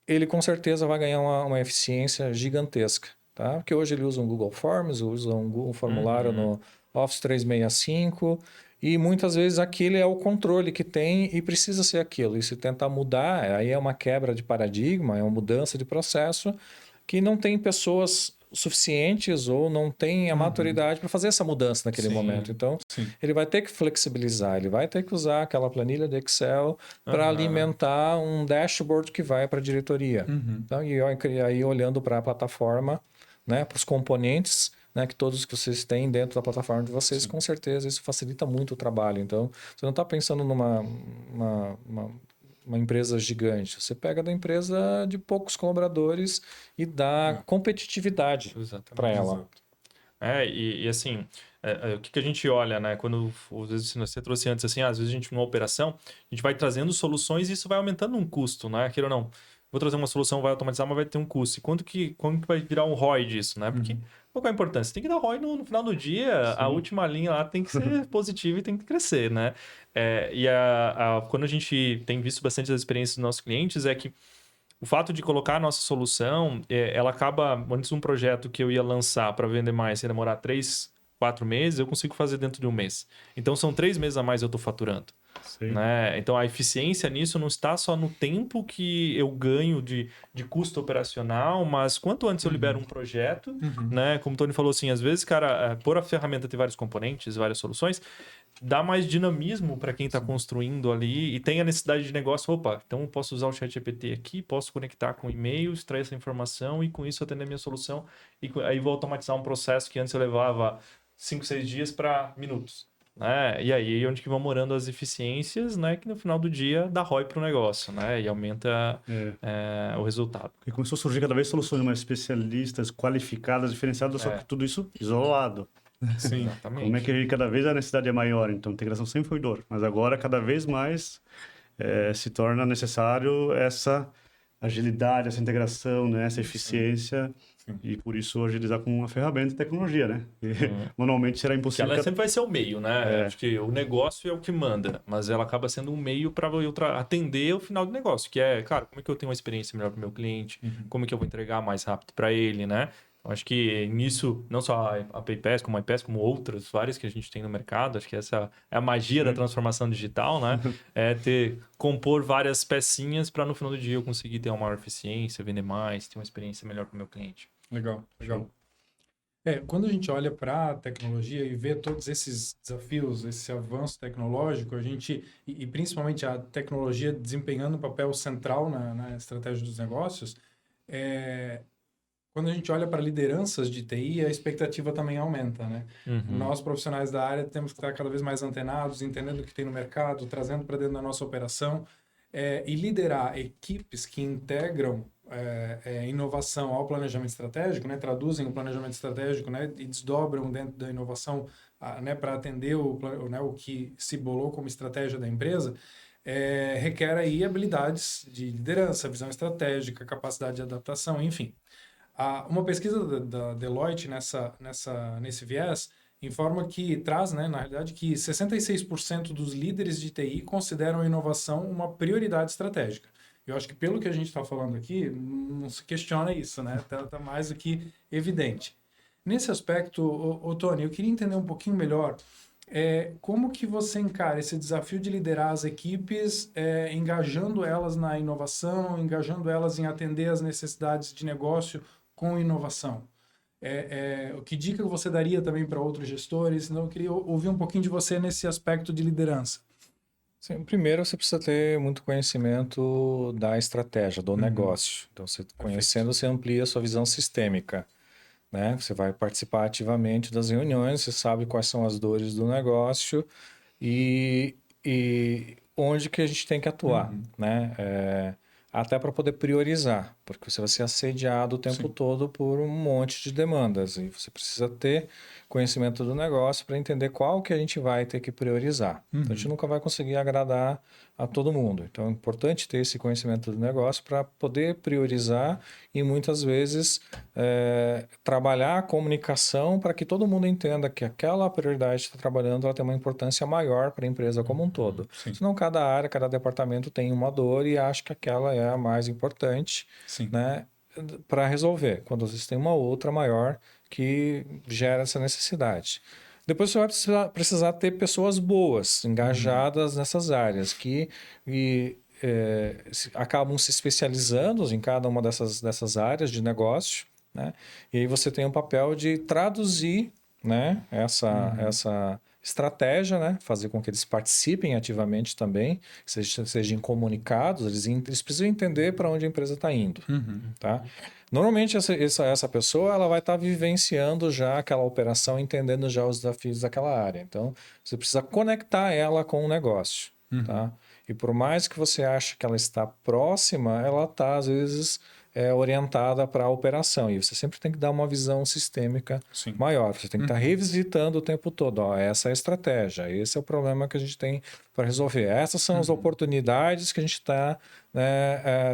ele com certeza vai ganhar uma eficiência gigantesca, tá? Porque hoje ele usa um Google Forms, usa um Google formulário no Office 365 e muitas vezes aquele é o controle que tem e precisa ser aquilo. E se tentar mudar, aí é uma quebra de paradigma, é uma mudança de processo que não tem pessoas suficientes ou não tem a maturidade para fazer essa mudança naquele momento. Então, ele vai ter que flexibilizar, ele vai ter que usar aquela planilha de Excel para alimentar um dashboard que vai para a diretoria. Então, e aí olhando para a plataforma, né, para os componentes, né, que todos que vocês têm dentro da plataforma de vocês, com certeza isso facilita muito o trabalho. Então, você não está pensando numa uma empresa gigante. Você pega da empresa de poucos colaboradores e dá competitividade para ela. E assim, o que a gente olha, né? Quando, às vezes, você trouxe antes, assim, às vezes a gente, numa operação, a gente vai trazendo soluções e isso vai aumentando um custo, né? Queira ou não. Vou trazer uma solução, vai automatizar, mas vai ter um custo. E quando que vai virar um ROI disso, né? Porque qual é a importância? Tem que dar ROI no final do dia, a última linha lá tem que ser positiva e tem que crescer, né? Quando a gente tem visto bastante as experiências dos nossos clientes, é que o fato de colocar a nossa solução, ela acaba, antes um projeto que eu ia lançar para vender mais, ia demorar 3, 4 meses, eu consigo fazer dentro de um mês. Então, são 3 meses a mais eu estou faturando. Né? Então, a eficiência nisso não está só no tempo que eu ganho de custo operacional, mas quanto antes eu libero um projeto, né? Como o Tony falou assim, às vezes, cara, por a ferramenta ter vários componentes, várias soluções, dá mais dinamismo para quem está construindo ali e tem a necessidade de negócio. Opa, então eu posso usar o ChatGPT aqui, posso conectar com e-mail, extrair essa informação e com isso atender a minha solução. E aí vou automatizar um processo que antes eu levava 5, 6 dias para minutos. Né? E aí onde que vão morando as eficiências, né? Que no final do dia dá ROI para o negócio, né? E aumenta o resultado. E começou a surgir cada vez soluções mais especialistas, qualificadas, diferenciadas, só que tudo isso isolado. Sim, exatamente. Como é que cada vez a necessidade é maior? Então, a integração sempre foi dor, mas agora cada vez mais se torna necessário essa agilidade, essa integração, né? Essa eficiência. Sim. E por isso agilizar com uma ferramenta de tecnologia, né? Manualmente será impossível. Porque ela sempre vai ser o meio, né? Acho que o negócio é o que manda, mas ela acaba sendo um meio para eu atender o final do negócio, que é, cara, como é que eu tenho uma experiência melhor para o meu cliente? Como é que eu vou entregar mais rápido para ele, né? Eu acho que nisso, não só a PayPass, como a iPass, como outras várias que a gente tem no mercado, acho que essa é a magia da transformação digital, né? Compor várias pecinhas para no final do dia eu conseguir ter uma maior eficiência, vender mais, ter uma experiência melhor para o meu cliente. Legal. Quando a gente olha para a tecnologia e vê todos esses desafios, esse avanço tecnológico, a gente, e principalmente a tecnologia desempenhando um papel central na estratégia dos negócios, quando a gente olha para lideranças de TI, a expectativa também aumenta, né? Nós, profissionais da área, temos que estar cada vez mais antenados, entendendo o que tem no mercado, trazendo para dentro da nossa operação, e liderar equipes que integram inovação ao planejamento estratégico, né? Traduzem o planejamento estratégico, né? E desdobram dentro da inovação, né? Para atender o que se bolou como estratégia da empresa, requer aí habilidades de liderança, visão estratégica, capacidade de adaptação, enfim. Uma pesquisa da Deloitte nesse viés informa que traz, né, na realidade, que 66% dos líderes de TI consideram a inovação uma prioridade estratégica. Eu acho que pelo que a gente está falando aqui, não se questiona isso, né? Tá mais do que evidente. Nesse aspecto, Tony, eu queria entender um pouquinho melhor como que você encara esse desafio de liderar as equipes, engajando elas na inovação, engajando elas em atender as necessidades de negócio com inovação. Que dica você daria também para outros gestores? Então, eu queria ouvir um pouquinho de você nesse aspecto de liderança. Sim, primeiro, você precisa ter muito conhecimento da estratégia, do negócio. Então, você conhecendo, você amplia a sua visão sistêmica, né? Você vai participar ativamente das reuniões, você sabe quais são as dores do negócio e onde que a gente tem que atuar, né? Até para poder priorizar, porque você vai ser assediado o tempo todo por um monte de demandas e você precisa ter conhecimento do negócio para entender qual que a gente vai ter que priorizar. Então, a gente nunca vai conseguir agradar a todo mundo. Então, é importante ter esse conhecimento do negócio para poder priorizar e muitas vezes trabalhar a comunicação para que todo mundo entenda que aquela prioridade que está trabalhando ela tem uma importância maior para a empresa como um todo. Senão, cada área, cada departamento tem uma dor e acha que aquela é a mais importante, né, para resolver, quando vocês têm uma outra maior que gera essa necessidade. Depois você vai precisar ter pessoas boas, engajadas nessas áreas, que acabam se especializando em cada uma dessas áreas de negócio, né? E aí você tem o papel de traduzir, né, essa estratégia, né? Fazer com que eles participem ativamente também, sejam comunicados, eles precisam entender para onde a empresa está indo. Tá? Normalmente essa pessoa ela vai estar vivenciando já aquela operação, entendendo já os desafios daquela área. Então, você precisa conectar ela com o negócio. Tá? E por mais que você ache que ela está próxima, ela está, às vezes, orientada para a operação. E você sempre tem que dar uma visão sistêmica maior. Você tem que estar revisitando o tempo todo. Ó, essa é a estratégia, esse é o problema que a gente tem para resolver. Essas são as oportunidades que a gente está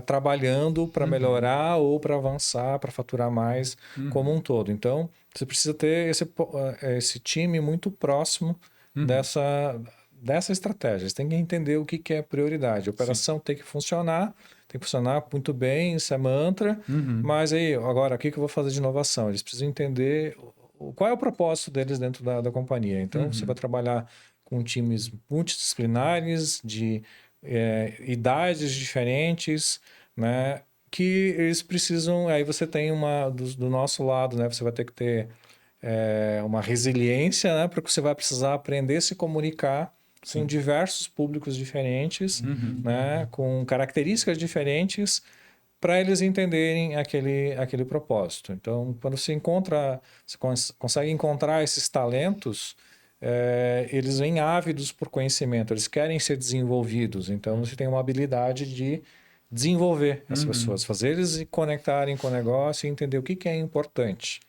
trabalhando para melhorar ou para avançar, para faturar mais como um todo. Então, você precisa ter esse time muito próximo dessa estratégia. Você tem que entender o que é prioridade. A operação tem que funcionar muito bem, isso é mantra, mas aí, agora, o que eu vou fazer de inovação? Eles precisam entender qual é o propósito deles dentro da companhia. Então, você vai trabalhar com times multidisciplinares, de idades diferentes, né? Que eles precisam... Aí você tem do nosso lado, né? Você vai ter que ter uma resiliência, né? Porque você vai precisar aprender a se comunicar com diversos públicos diferentes, né? Com características diferentes, para eles entenderem aquele propósito. Então, quando você consegue encontrar esses talentos, eles vêm ávidos por conhecimento, eles querem ser desenvolvidos. Então, você tem uma habilidade de desenvolver as pessoas, fazer eles se conectarem com o negócio e entender o que é importante.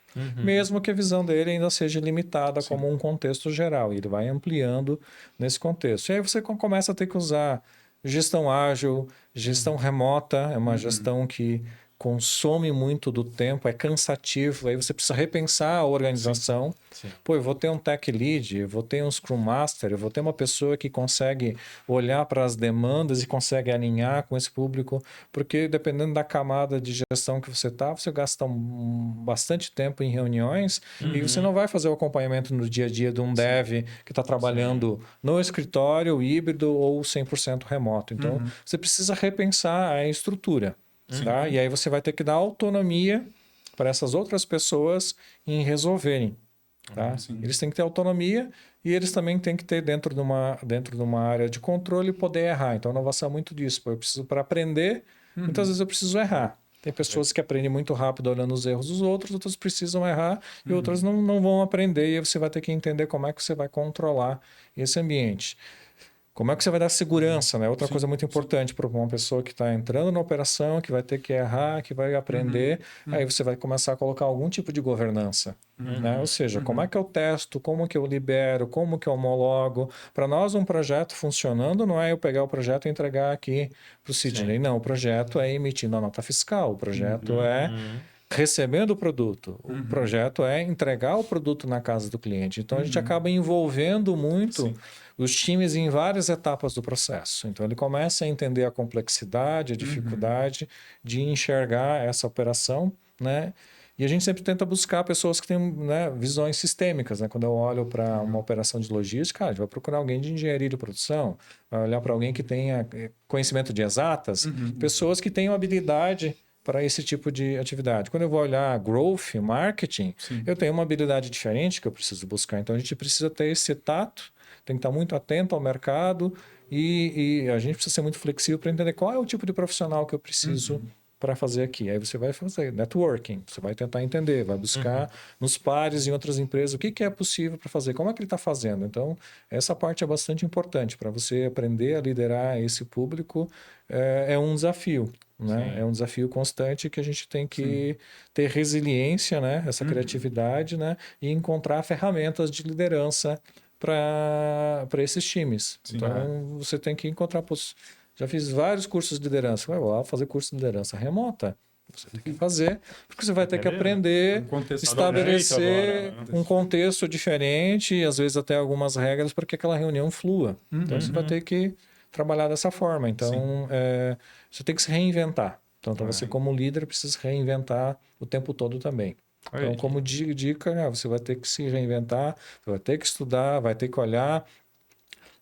Mesmo que a visão dele ainda seja limitada como um contexto geral. E ele vai ampliando nesse contexto. E aí você começa a ter que usar gestão ágil, gestão remota, é uma gestão que consome muito do tempo, é cansativo, aí você precisa repensar a organização. Pô, eu vou ter um tech lead, eu vou ter um scrum master, eu vou ter uma pessoa que consegue olhar para as demandas e consegue alinhar com esse público, porque dependendo da camada de gestão que você gasta bastante tempo em reuniões e você não vai fazer o acompanhamento no dia a dia de um dev que está trabalhando no escritório, híbrido ou 100% remoto. Então, você precisa repensar a estrutura. Tá? E aí você vai ter que dar autonomia para essas outras pessoas em resolverem. Tá? Eles têm que ter autonomia e eles também têm que ter dentro de uma área de controle poder errar. Então, a inovação é muito disso. Eu preciso, para aprender, muitas vezes eu preciso errar. Tem pessoas que aprendem muito rápido olhando os erros dos outros, outras precisam errar e outras não vão aprender. E aí você vai ter que entender como é que você vai controlar esse ambiente. Como é que você vai dar segurança, né? Outra coisa muito importante para uma pessoa que está entrando na operação, que vai ter que errar, que vai aprender, aí você vai começar a colocar algum tipo de governança, né? Ou seja, como é que eu testo, como que eu libero, como que eu homologo. Para nós, um projeto funcionando não é eu pegar o projeto e entregar aqui para o Sidney. Não, o projeto é emitindo a nota fiscal, o projeto é recebendo o produto, o projeto é entregar o produto na casa do cliente. Então, a gente acaba envolvendo muito os times em várias etapas do processo. Então, ele começa a entender a complexidade, a dificuldade de enxergar essa operação, né? E a gente sempre tenta buscar pessoas que têm, né, visões sistêmicas, né? Quando eu olho para uma operação de logística, a gente vai procurar alguém de engenharia de produção, vai olhar para alguém que tenha conhecimento de exatas, pessoas que tenham habilidade para esse tipo de atividade. Quando eu vou olhar growth, marketing, eu tenho uma habilidade diferente que eu preciso buscar. Então, a gente precisa ter esse tato, tem que estar muito atento ao mercado e a gente precisa ser muito flexível para entender qual é o tipo de profissional que eu preciso para fazer aqui. Aí você vai fazer networking, você vai tentar entender, vai buscar nos pares em outras empresas o que é possível para fazer, como é que ele está fazendo. Então, essa parte é bastante importante para você aprender a liderar esse público. É um desafio, né? É um desafio constante que a gente tem que ter resiliência, né? Essa criatividade, né? E encontrar ferramentas de liderança para esses times. Então, você tem que encontrar... Já fiz vários cursos de liderança. Vai lá fazer curso de liderança remota. Você tem que fazer, porque você vai ter que aprender, estabelecer um contexto diferente e às vezes até algumas regras para que aquela reunião flua. Então, você vai ter que trabalhar dessa forma. Então, você tem que se reinventar. Então, você como líder precisa se reinventar o tempo todo também. Então, como dica, você vai ter que se reinventar, vai ter que estudar, vai ter que olhar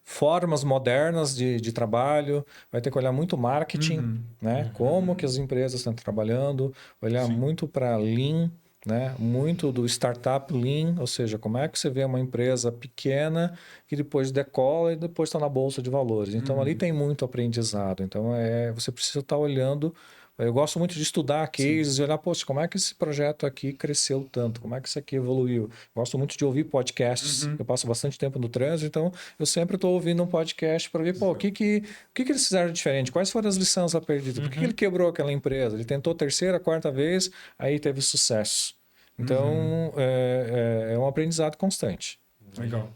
formas modernas de trabalho, vai ter que olhar muito marketing, né? Como que as empresas estão trabalhando, olhar muito para Lean, né? Muito do startup Lean, ou seja, como é que você vê uma empresa pequena que depois decola e depois está na bolsa de valores. Então, ali tem muito aprendizado. Então, você precisa estar olhando. Eu gosto muito de estudar cases e olhar, poxa, como é que esse projeto aqui cresceu tanto? Como é que isso aqui evoluiu? Gosto muito de ouvir podcasts. Eu passo bastante tempo no trânsito, então eu sempre estou ouvindo um podcast para ver, o que eles fizeram de diferente? Quais foram as lições aprendidas? Por que ele quebrou aquela empresa? Ele tentou terceira, quarta vez, aí teve sucesso. Então, é um aprendizado constante. Legal.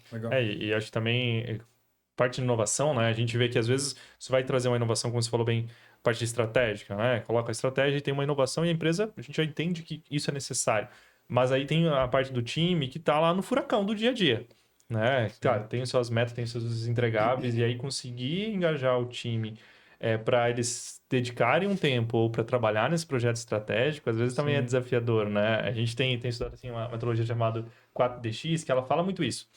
E acho que também parte de inovação, né? A gente vê que às vezes você vai trazer uma inovação, como você falou bem, parte estratégica, né? Coloca a estratégia e tem uma inovação e a empresa, a gente já entende que isso é necessário. Mas aí tem a parte do time que está lá no furacão do dia a dia, né? Claro, tem suas metas, tem seus entregáveis e aí conseguir engajar o time para eles dedicarem um tempo ou para trabalhar nesse projeto estratégico, às vezes também é desafiador, né? A gente tem estudado assim, uma metodologia chamada 4DX, que ela fala muito isso.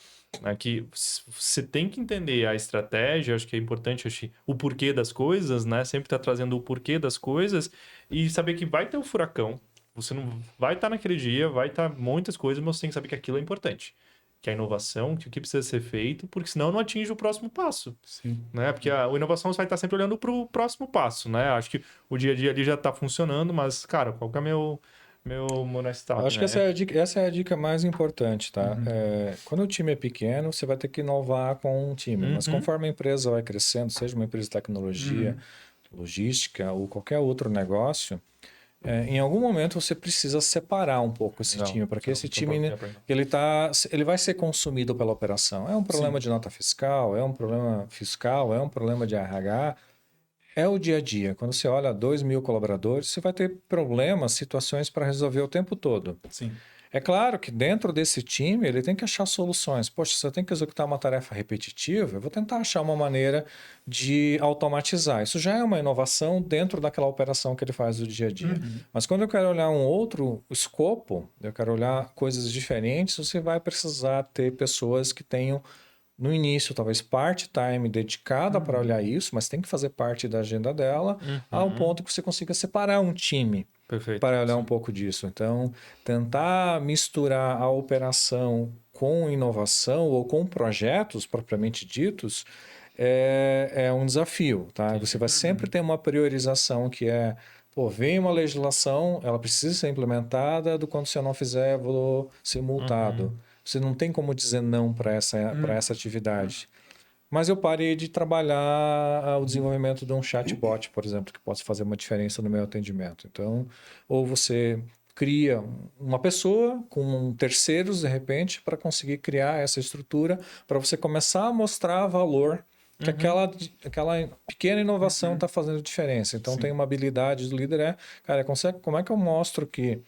Que você tem que entender a estratégia, acho que é importante o porquê das coisas, né? Sempre tá trazendo o porquê das coisas e saber que vai ter um furacão. Você não vai estar naquele dia, vai estar muitas coisas, mas você tem que saber que aquilo é importante. Que a inovação, que o que precisa ser feito, porque senão não atinge o próximo passo. Né? Porque a inovação você vai estar sempre olhando para o próximo passo, né? Acho que o dia a dia ali já está funcionando, mas, cara, qual que é meu monestado, acho que essa é a dica mais importante, tá? Quando o time é pequeno, você vai ter que inovar com um time. Mas conforme a empresa vai crescendo, seja uma empresa de tecnologia, logística ou qualquer outro negócio, em algum momento você precisa separar um pouco esse time, porque esse time ele vai ser consumido pela operação. É um problema de nota fiscal, é um problema de RH. É o dia a dia. Quando você olha 2.000 colaboradores, você vai ter problemas, situações para resolver o tempo todo. É claro que dentro desse time, ele tem que achar soluções. Poxa, se eu tenho que executar uma tarefa repetitiva, eu vou tentar achar uma maneira de automatizar. Isso já é uma inovação dentro daquela operação que ele faz do dia a dia. Mas quando eu quero olhar um outro escopo, eu quero olhar coisas diferentes, você vai precisar ter pessoas que tenham no início, talvez part-time dedicada para olhar isso, mas tem que fazer parte da agenda dela, ao ponto que você consiga separar um time para olhar um pouco disso. Então, tentar misturar a operação com inovação ou com projetos propriamente ditos é um desafio. Tá? Você vai sempre ter uma priorização que vem uma legislação, ela precisa ser implementada, quando se eu não fizer, eu vou ser multado. Você não tem como dizer não para essa atividade. Mas eu parei de trabalhar o desenvolvimento de um chatbot, por exemplo, que possa fazer uma diferença no meu atendimento. Então, ou você cria uma pessoa com terceiros, de repente, para conseguir criar essa estrutura, para você começar a mostrar valor que aquela pequena inovação está fazendo diferença. Então, tem uma habilidade do líder, como é que eu mostro que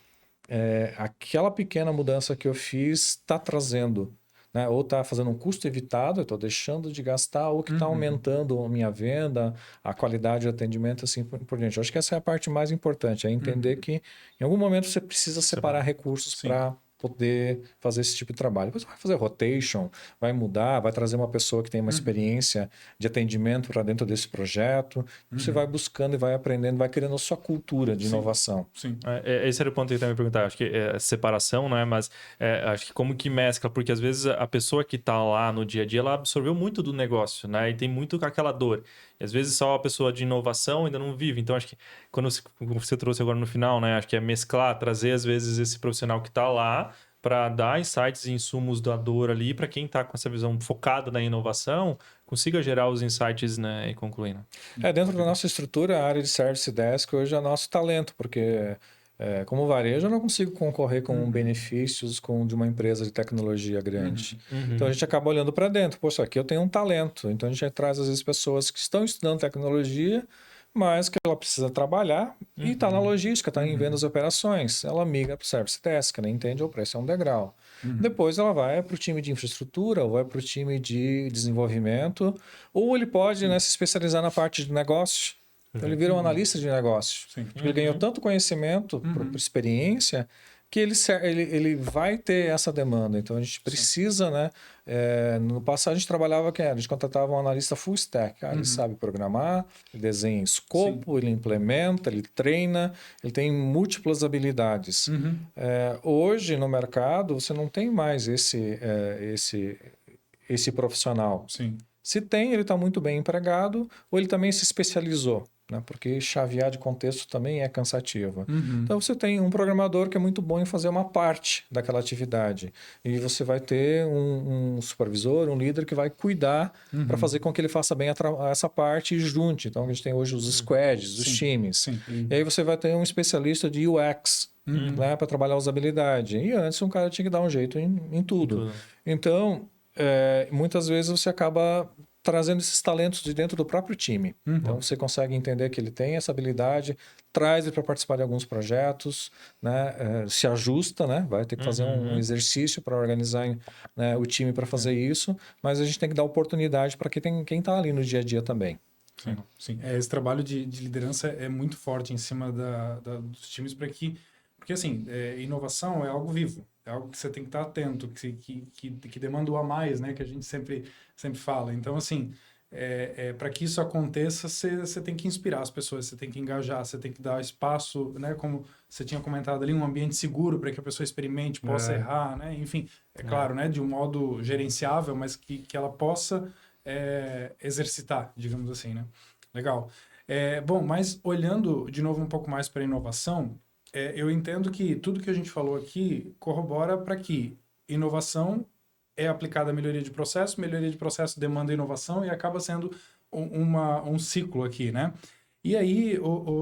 aquela pequena mudança que eu fiz está trazendo, né? Ou está fazendo um custo evitado, eu estou deixando de gastar, ou que está aumentando a minha venda, a qualidade do atendimento, assim por diante. Eu acho que essa é a parte mais importante, é entender que em algum momento você precisa separar recursos poder fazer esse tipo de trabalho. Depois vai fazer rotation, vai mudar, vai trazer uma pessoa que tem uma experiência de atendimento para dentro desse projeto. Você vai buscando e vai aprendendo, vai criando a sua cultura de inovação. Sim. Esse era o ponto que eu também ia perguntar. Acho que é separação, né? Mas acho que como que mescla, porque às vezes a pessoa que está lá no dia a dia, ela absorveu muito do negócio, né? E tem muito aquela dor. E às vezes só a pessoa de inovação ainda não vive. Então acho que quando você trouxe agora no final, né? Acho que é mesclar, trazer às vezes esse profissional que está lá para dar insights e insumos da dor ali para quem está com essa visão focada na inovação, consiga gerar os insights, né, e concluir. Né? Dentro da nossa estrutura, a área de Service Desk hoje é nosso talento, porque como varejo eu não consigo concorrer com benefícios de uma empresa de tecnologia grande. Então a gente acaba olhando para dentro. Poxa, aqui eu tenho um talento. Então a gente traz às vezes pessoas que estão estudando tecnologia, mas que ela precisa trabalhar e está na logística, está em vendas e operações. Ela migra para o Service Desk, né? Entende o preço é um degrau. Depois ela vai para o time de infraestrutura, ou vai para o time de desenvolvimento, ou ele pode, né, se especializar na parte de negócio. Então ele vira um analista de negócio. Porque ele ganhou tanto conhecimento por experiência que ele vai ter essa demanda. Então a gente precisa, né? No passado a gente trabalhava a gente contratava um analista full stack. Ele sabe programar, ele desenha escopo, ele implementa, ele treina, ele tem múltiplas habilidades. Hoje no mercado você não tem mais esse profissional. Sim. Se tem, ele está muito bem empregado, ou ele também se especializou, né? Porque chavear de contexto também é cansativo. Então você tem um programador que é muito bom em fazer uma parte daquela atividade. E você vai ter um supervisor, um líder que vai cuidar para fazer com que ele faça bem essa parte e junte. Então a gente tem hoje os squads, os times. E aí você vai ter um especialista de UX, né, para trabalhar usabilidade. E antes um cara tinha que dar um jeito em tudo. Então, muitas vezes você acaba trazendo esses talentos de dentro do próprio time. Então você consegue entender que ele tem essa habilidade, traz ele para participar de alguns projetos, né? Se ajusta, né? Vai ter que fazer um exercício para organizar, né, o time para fazer isso, mas a gente tem que dar oportunidade para quem está ali no dia a dia também. Sim. Esse trabalho de liderança é muito forte em cima dos times porque assim, inovação é algo vivo. É algo que você tem que estar atento, que demanda o a mais, né? Que a gente sempre fala. Então, assim, para que isso aconteça, você tem que inspirar as pessoas, você tem que engajar, você tem que dar espaço, né? Como você tinha comentado ali, um ambiente seguro para que a pessoa experimente, possa errar, né? Enfim, claro, né? De um modo gerenciável, mas que ela possa exercitar, digamos assim, né? Legal. Bom, mas olhando de novo um pouco mais para a inovação, eu entendo que tudo que a gente falou aqui corrobora para que inovação é aplicada à melhoria de processo demanda inovação e acaba sendo um ciclo aqui, né? E aí,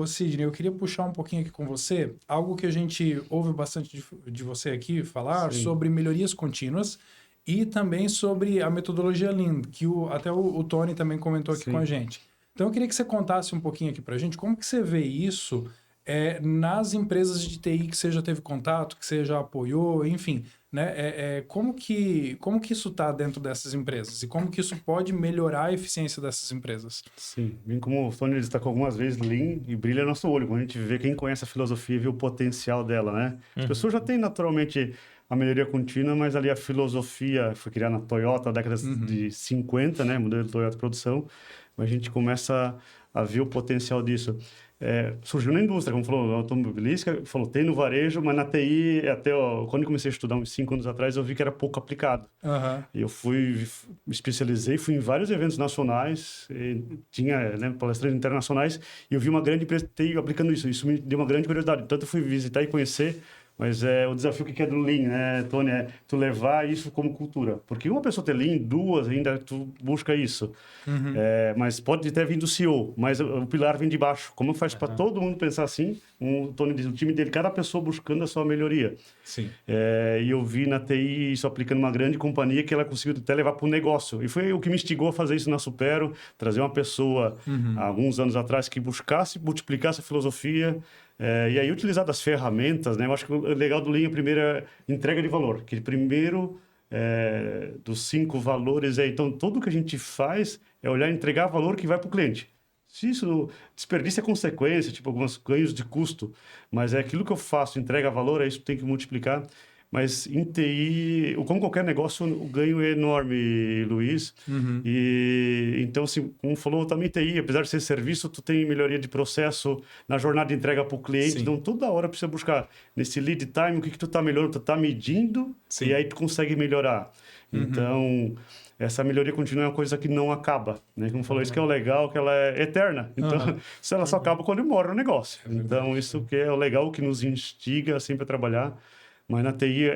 Sidney, eu queria puxar um pouquinho aqui com você, algo que a gente ouve bastante de você aqui falar sobre melhorias contínuas e também sobre a metodologia Lean, que até o Tony também comentou aqui com a gente. Então, eu queria que você contasse um pouquinho aqui para a gente como que você vê isso nas empresas de TI que você já teve contato, que você já apoiou, enfim, né? Como que isso está dentro dessas empresas e como que isso pode melhorar a eficiência dessas empresas? Sim, bem como o Tony destacou algumas vezes, Lean e brilha nosso olho, quando a gente vê quem conhece a filosofia e vê o potencial dela, né? As pessoas já têm naturalmente a melhoria contínua, mas ali a filosofia foi criada na Toyota, na década de 50, né? Modelo Toyota Produção, mas a gente começa a ver o potencial disso. Surgiu na indústria, como falou, automobilística, tem no varejo, mas na TI, quando eu comecei a estudar uns 5 anos atrás, eu vi que era pouco aplicado. E eu me especializei, fui em vários eventos nacionais, tinha, né, palestras internacionais, e eu vi uma grande empresa de TI aplicando isso. Isso me deu uma grande curiosidade. Tanto eu fui visitar e conhecer, mas o desafio que é do Lean, né, Tony, tu levar isso como cultura. Porque uma pessoa ter Lean, duas ainda, tu busca isso. Mas pode ter vindo do CEO, mas o pilar vem de baixo. Como faz para todo mundo pensar assim? O Tony diz, o time dele, cada pessoa buscando a sua melhoria. Sim. E eu vi na TI isso aplicando uma grande companhia que ela conseguiu até levar para o negócio. E foi o que me instigou a fazer isso na Supero, trazer uma pessoa, há alguns anos atrás, que buscasse, multiplicasse a filosofia, e aí utilizar das ferramentas, né? Eu acho que o legal do Lean, a primeira entrega de valor, que primeiro dos 5 valores então tudo que a gente faz é olhar e entregar valor que vai para o cliente. Se isso desperdício é consequência, tipo alguns ganhos de custo, mas é aquilo que eu faço, entrega valor, é isso que tem que multiplicar. mas em TI, como qualquer negócio, o ganho é enorme, Luiz. E então, assim, como falou, também TI, apesar de ser serviço, tu tem melhoria de processo na jornada de entrega para o cliente. Sim. Então, toda hora precisa buscar nesse lead time o que tu tá melhorando, tu tá medindo, Sim. e aí tu consegue melhorar. Então, essa melhoria contínua é uma coisa que não acaba, né? Como falou, isso que é o legal, que ela é eterna. Então, se ela só acaba quando morre o negócio. Então, isso que é o legal, que nos instiga sempre a trabalhar. Mas na TI,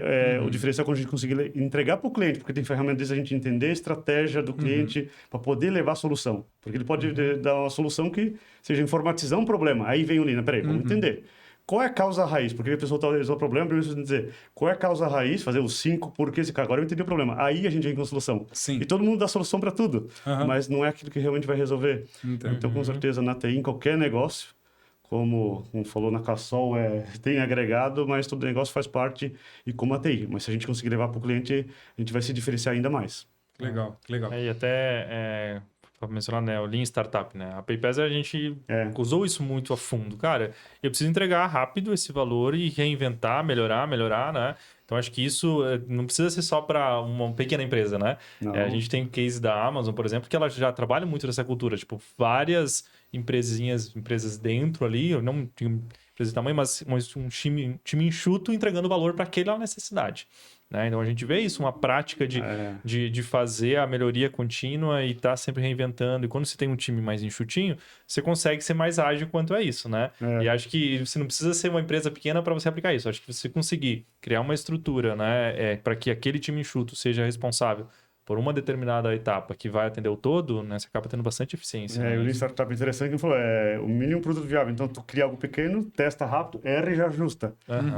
o diferencial é quando a gente conseguir entregar para o cliente, porque tem ferramentas a gente entender a estratégia do cliente para poder levar a solução. Porque ele pode dar uma solução que seja informatizar um problema. Aí vem o Lean, peraí, vamos entender. Qual é a causa raiz? Porque a pessoa está resolvendo o problema, primeiro precisa dizer qual é a causa raiz, fazer os 5 porquês. Agora eu entendi o problema. Aí a gente vem com a solução. Sim. E todo mundo dá solução para tudo, mas não é aquilo que realmente vai resolver. Então, com certeza, na TI, em qualquer negócio, como falou na Cassol, tem agregado, mas todo negócio faz parte e como a TI. Mas se a gente conseguir levar para o cliente, a gente vai se diferenciar ainda mais. Legal, legal. E até, para mencionar, né, o Lean Startup, né? A PayPass, a gente usou isso muito a fundo. Cara, eu preciso entregar rápido esse valor e reinventar, melhorar, né? Então, acho que isso não precisa ser só para uma pequena empresa, né? A gente tem o case da Amazon, por exemplo, que ela já trabalha muito nessa cultura. Tipo, várias empresas dentro ali, eu não tinha empresa de tamanho, mas um time enxuto entregando valor para aquela necessidade. Né? Então, a gente vê isso, uma prática de fazer a melhoria contínua e estar sempre reinventando. E quando você tem um time mais enxutinho, você consegue ser mais ágil quanto a isso, né? E acho que você não precisa ser uma empresa pequena para você aplicar isso. Acho que você conseguir criar uma estrutura, né, para que aquele time enxuto seja responsável por uma determinada etapa que vai atender o todo, né, você acaba tendo bastante eficiência. O Lean Startup interessante que falou, o mínimo produto viável. Então, tu cria algo pequeno, testa rápido, erra e já ajusta.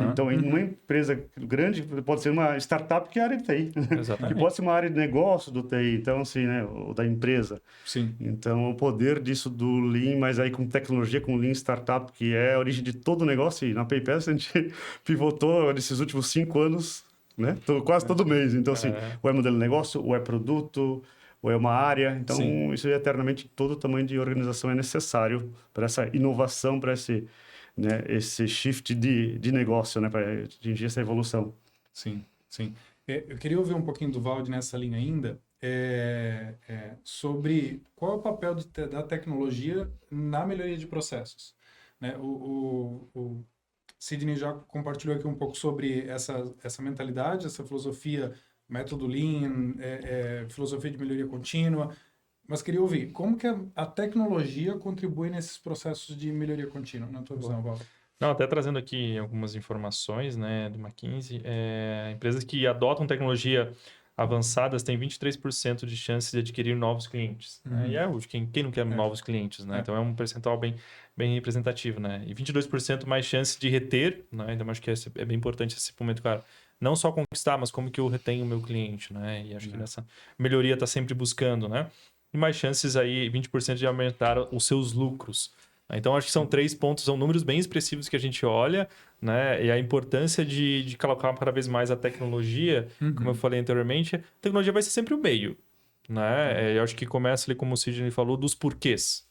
Então, em uma empresa grande, pode ser uma startup que é a área de TI. Exatamente. Que pode ser uma área de negócio do TI, então, assim, né, ou da empresa. Sim. Então, o poder disso do Lean, mas aí com tecnologia, com Lean Startup, que é a origem de todo o negócio, e na PayPass a gente pivotou nesses últimos 5 anos, né? Quase todo mês. Então, assim, ou é modelo de negócio, ou é produto, ou é uma área. Então, isso eternamente, todo tamanho de organização é necessário para essa inovação, para esse shift de negócio, né? Para atingir essa evolução. Sim, sim. Eu queria ouvir um pouquinho do Valdi nessa linha ainda, sobre qual é o papel da tecnologia na melhoria de processos. Né? O Sidney já compartilhou aqui um pouco sobre essa mentalidade, essa filosofia, método Lean, filosofia de melhoria contínua, mas queria ouvir, como que a tecnologia contribui nesses processos de melhoria contínua, na tua visão, Val? Não, até trazendo aqui algumas informações, né, do McKinsey, empresas que adotam tecnologia avançadas têm 23% de chance de adquirir novos clientes. Né? E quem não quer novos clientes, né? Então é um percentual bem representativo, né? E 22% mais chance de reter, né? Então acho que é bem importante esse momento, cara. Não só conquistar, mas como que eu retenho o meu cliente, né? E acho que nessa melhoria está sempre buscando, né? E mais chances aí, 20% de aumentar os seus lucros. Então, acho que são 3 pontos, são números bem expressivos que a gente olha, né? E a importância de colocar cada vez mais a tecnologia, como eu falei anteriormente, a tecnologia vai ser sempre o meio, né? Eu acho que começa ali, como o Sidney falou, dos porquês.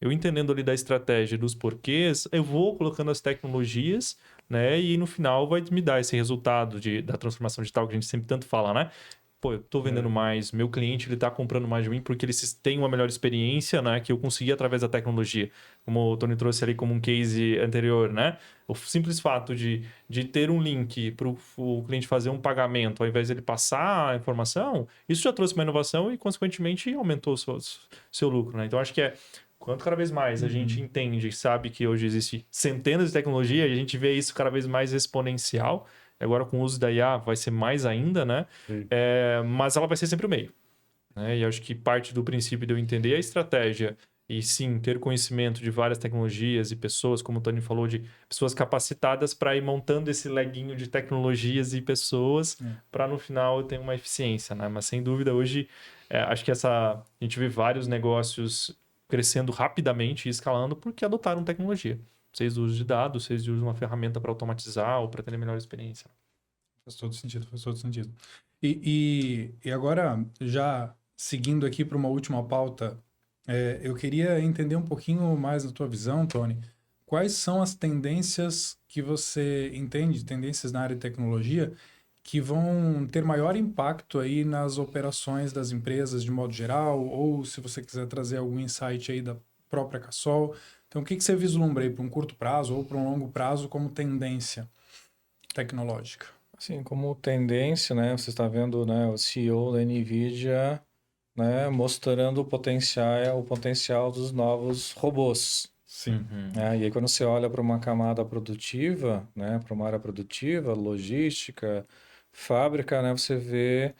Eu entendendo ali da estratégia dos porquês, eu vou colocando as tecnologias, né? E no final vai me dar esse resultado da transformação digital que a gente sempre tanto fala, né? Pô, eu tô vendendo mais, meu cliente ele tá comprando mais de mim porque eles têm uma melhor experiência, né? Que eu consegui através da tecnologia. Como o Tony trouxe ali como um case anterior, né? O simples fato de ter um link para o cliente fazer um pagamento, ao invés de ele passar a informação, isso já trouxe uma inovação e, consequentemente, aumentou o seu lucro, né? Então, acho que quanto cada vez mais a gente entende e sabe que hoje existe centenas de tecnologias e a gente vê isso cada vez mais exponencial. Agora, com o uso da IA, vai ser mais ainda, né? Mas ela vai ser sempre o meio. Né? E acho que parte do princípio de eu entender a estratégia e, sim, ter conhecimento de várias tecnologias e pessoas, como o Tony falou, de pessoas capacitadas para ir montando esse leguinho de tecnologias e pessoas para, no final, ter uma eficiência. Né? Mas, sem dúvida, hoje, acho que a gente vê vários negócios crescendo rapidamente e escalando porque adotaram tecnologia. Seja o uso de dados, seja usam uma ferramenta para automatizar ou para ter melhor experiência. Faz todo sentido, faz todo sentido. E agora, já seguindo aqui para uma última pauta, eu queria entender um pouquinho mais da tua visão, Tony. Quais são as tendências que você entende, tendências na área de tecnologia, que vão ter maior impacto aí nas operações das empresas de modo geral, ou se você quiser trazer algum insight aí da própria Cassol. Então, o que você vislumbra aí para um curto prazo ou para um longo prazo como tendência tecnológica? Assim, como tendência, né, você está vendo, né, o CEO da NVIDIA, né, mostrando o potencial dos novos robôs. Sim. E aí quando você olha para uma camada produtiva, né, para uma área produtiva, logística, fábrica, né, você vê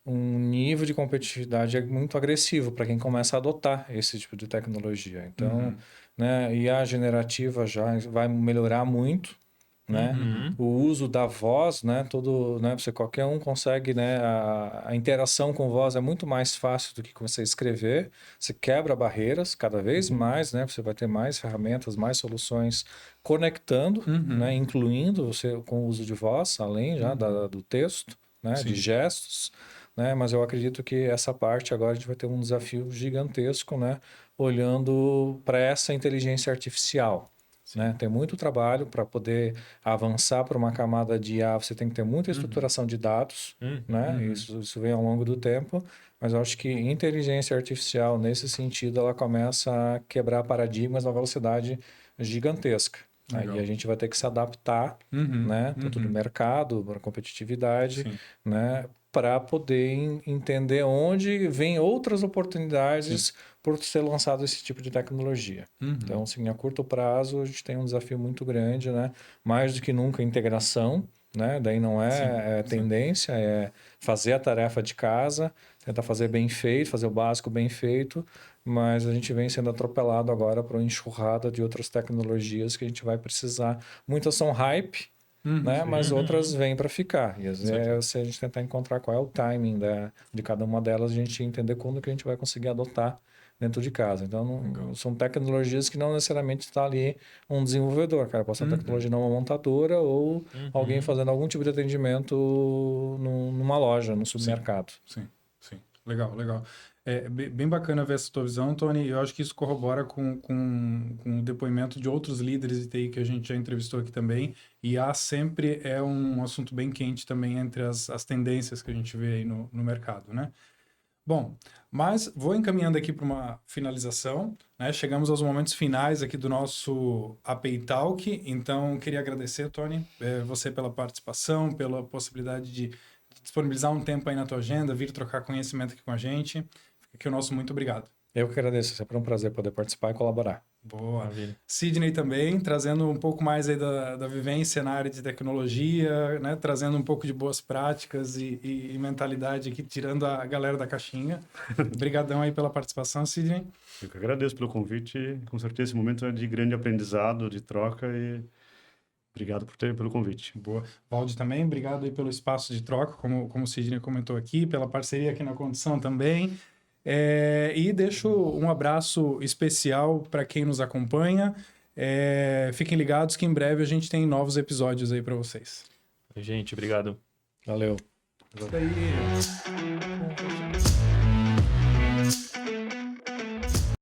um nível de competitividade muito agressivo para quem começa a adotar esse tipo de tecnologia. Então, né, IA generativa já vai melhorar muito, né? O uso da voz, né? Qualquer um consegue, né? A interação com voz é muito mais fácil do que você escrever. Você quebra barreiras cada vez mais, né? Você vai ter mais ferramentas, mais soluções conectando, né? Incluindo você com o uso de voz, além já do texto, né? Sim. De gestos, né? Mas eu acredito que essa parte agora a gente vai ter um desafio gigantesco, né? Olhando para essa inteligência artificial. Né? Tem muito trabalho para poder avançar para uma camada de IA. Você tem que ter muita estruturação de dados, né? Isso vem ao longo do tempo, mas eu acho que inteligência artificial, nesse sentido, ela começa a quebrar paradigmas na velocidade gigantesca. Aí a gente vai ter que se adaptar, né? Tanto do mercado, para a competitividade, né? Para poder entender onde vem outras oportunidades por ser lançado esse tipo de tecnologia. Então, assim, a curto prazo, a gente tem um desafio muito grande, né? Mais do que nunca, integração, né? Daí não é tendência, é fazer a tarefa de casa, tentar fazer bem feito, fazer o básico bem feito, mas a gente vem sendo atropelado agora por uma enxurrada de outras tecnologias que a gente vai precisar. Muitas são hype, né? Mas outras vêm para ficar. E às vezes, se a gente tentar encontrar qual é o timing de cada uma delas, a gente entender quando que a gente vai conseguir adotar dentro de casa. Então, são tecnologias que não necessariamente está ali um desenvolvedor, cara. Pode ser uma tecnologia numa montadora ou alguém fazendo algum tipo de atendimento numa loja, num supermercado. Sim. Legal. É bem bacana ver essa tua visão, Tony. Eu acho que isso corrobora com o depoimento de outros líderes de TI que a gente já entrevistou aqui também. E IA sempre é um assunto bem quente também entre as tendências que a gente vê aí no mercado, né? Bom, mas vou encaminhando aqui para uma finalização, né? Chegamos aos momentos finais aqui do nosso API Talk. Então, queria agradecer, Tony, você pela participação, pela possibilidade de disponibilizar um tempo aí na tua agenda, vir trocar conhecimento aqui com a gente. Fica aqui o nosso muito obrigado. Eu que agradeço, é sempre um prazer poder participar e colaborar. Boa. Maravilha. Sidney também, trazendo um pouco mais aí da vivência na área de tecnologia, né? Trazendo um pouco de boas práticas e mentalidade aqui, tirando a galera da caixinha. Obrigadão aí pela participação, Sidney. Eu que agradeço pelo convite. Com certeza esse momento é de grande aprendizado, de troca e obrigado pelo convite. Boa. Valde também, obrigado aí pelo espaço de troca, como o Sidney comentou aqui, pela parceria aqui na condição também. E deixo um abraço especial para quem nos acompanha. Fiquem ligados que em breve a gente tem novos episódios aí para vocês. Gente, obrigado. Valeu. Isso aí.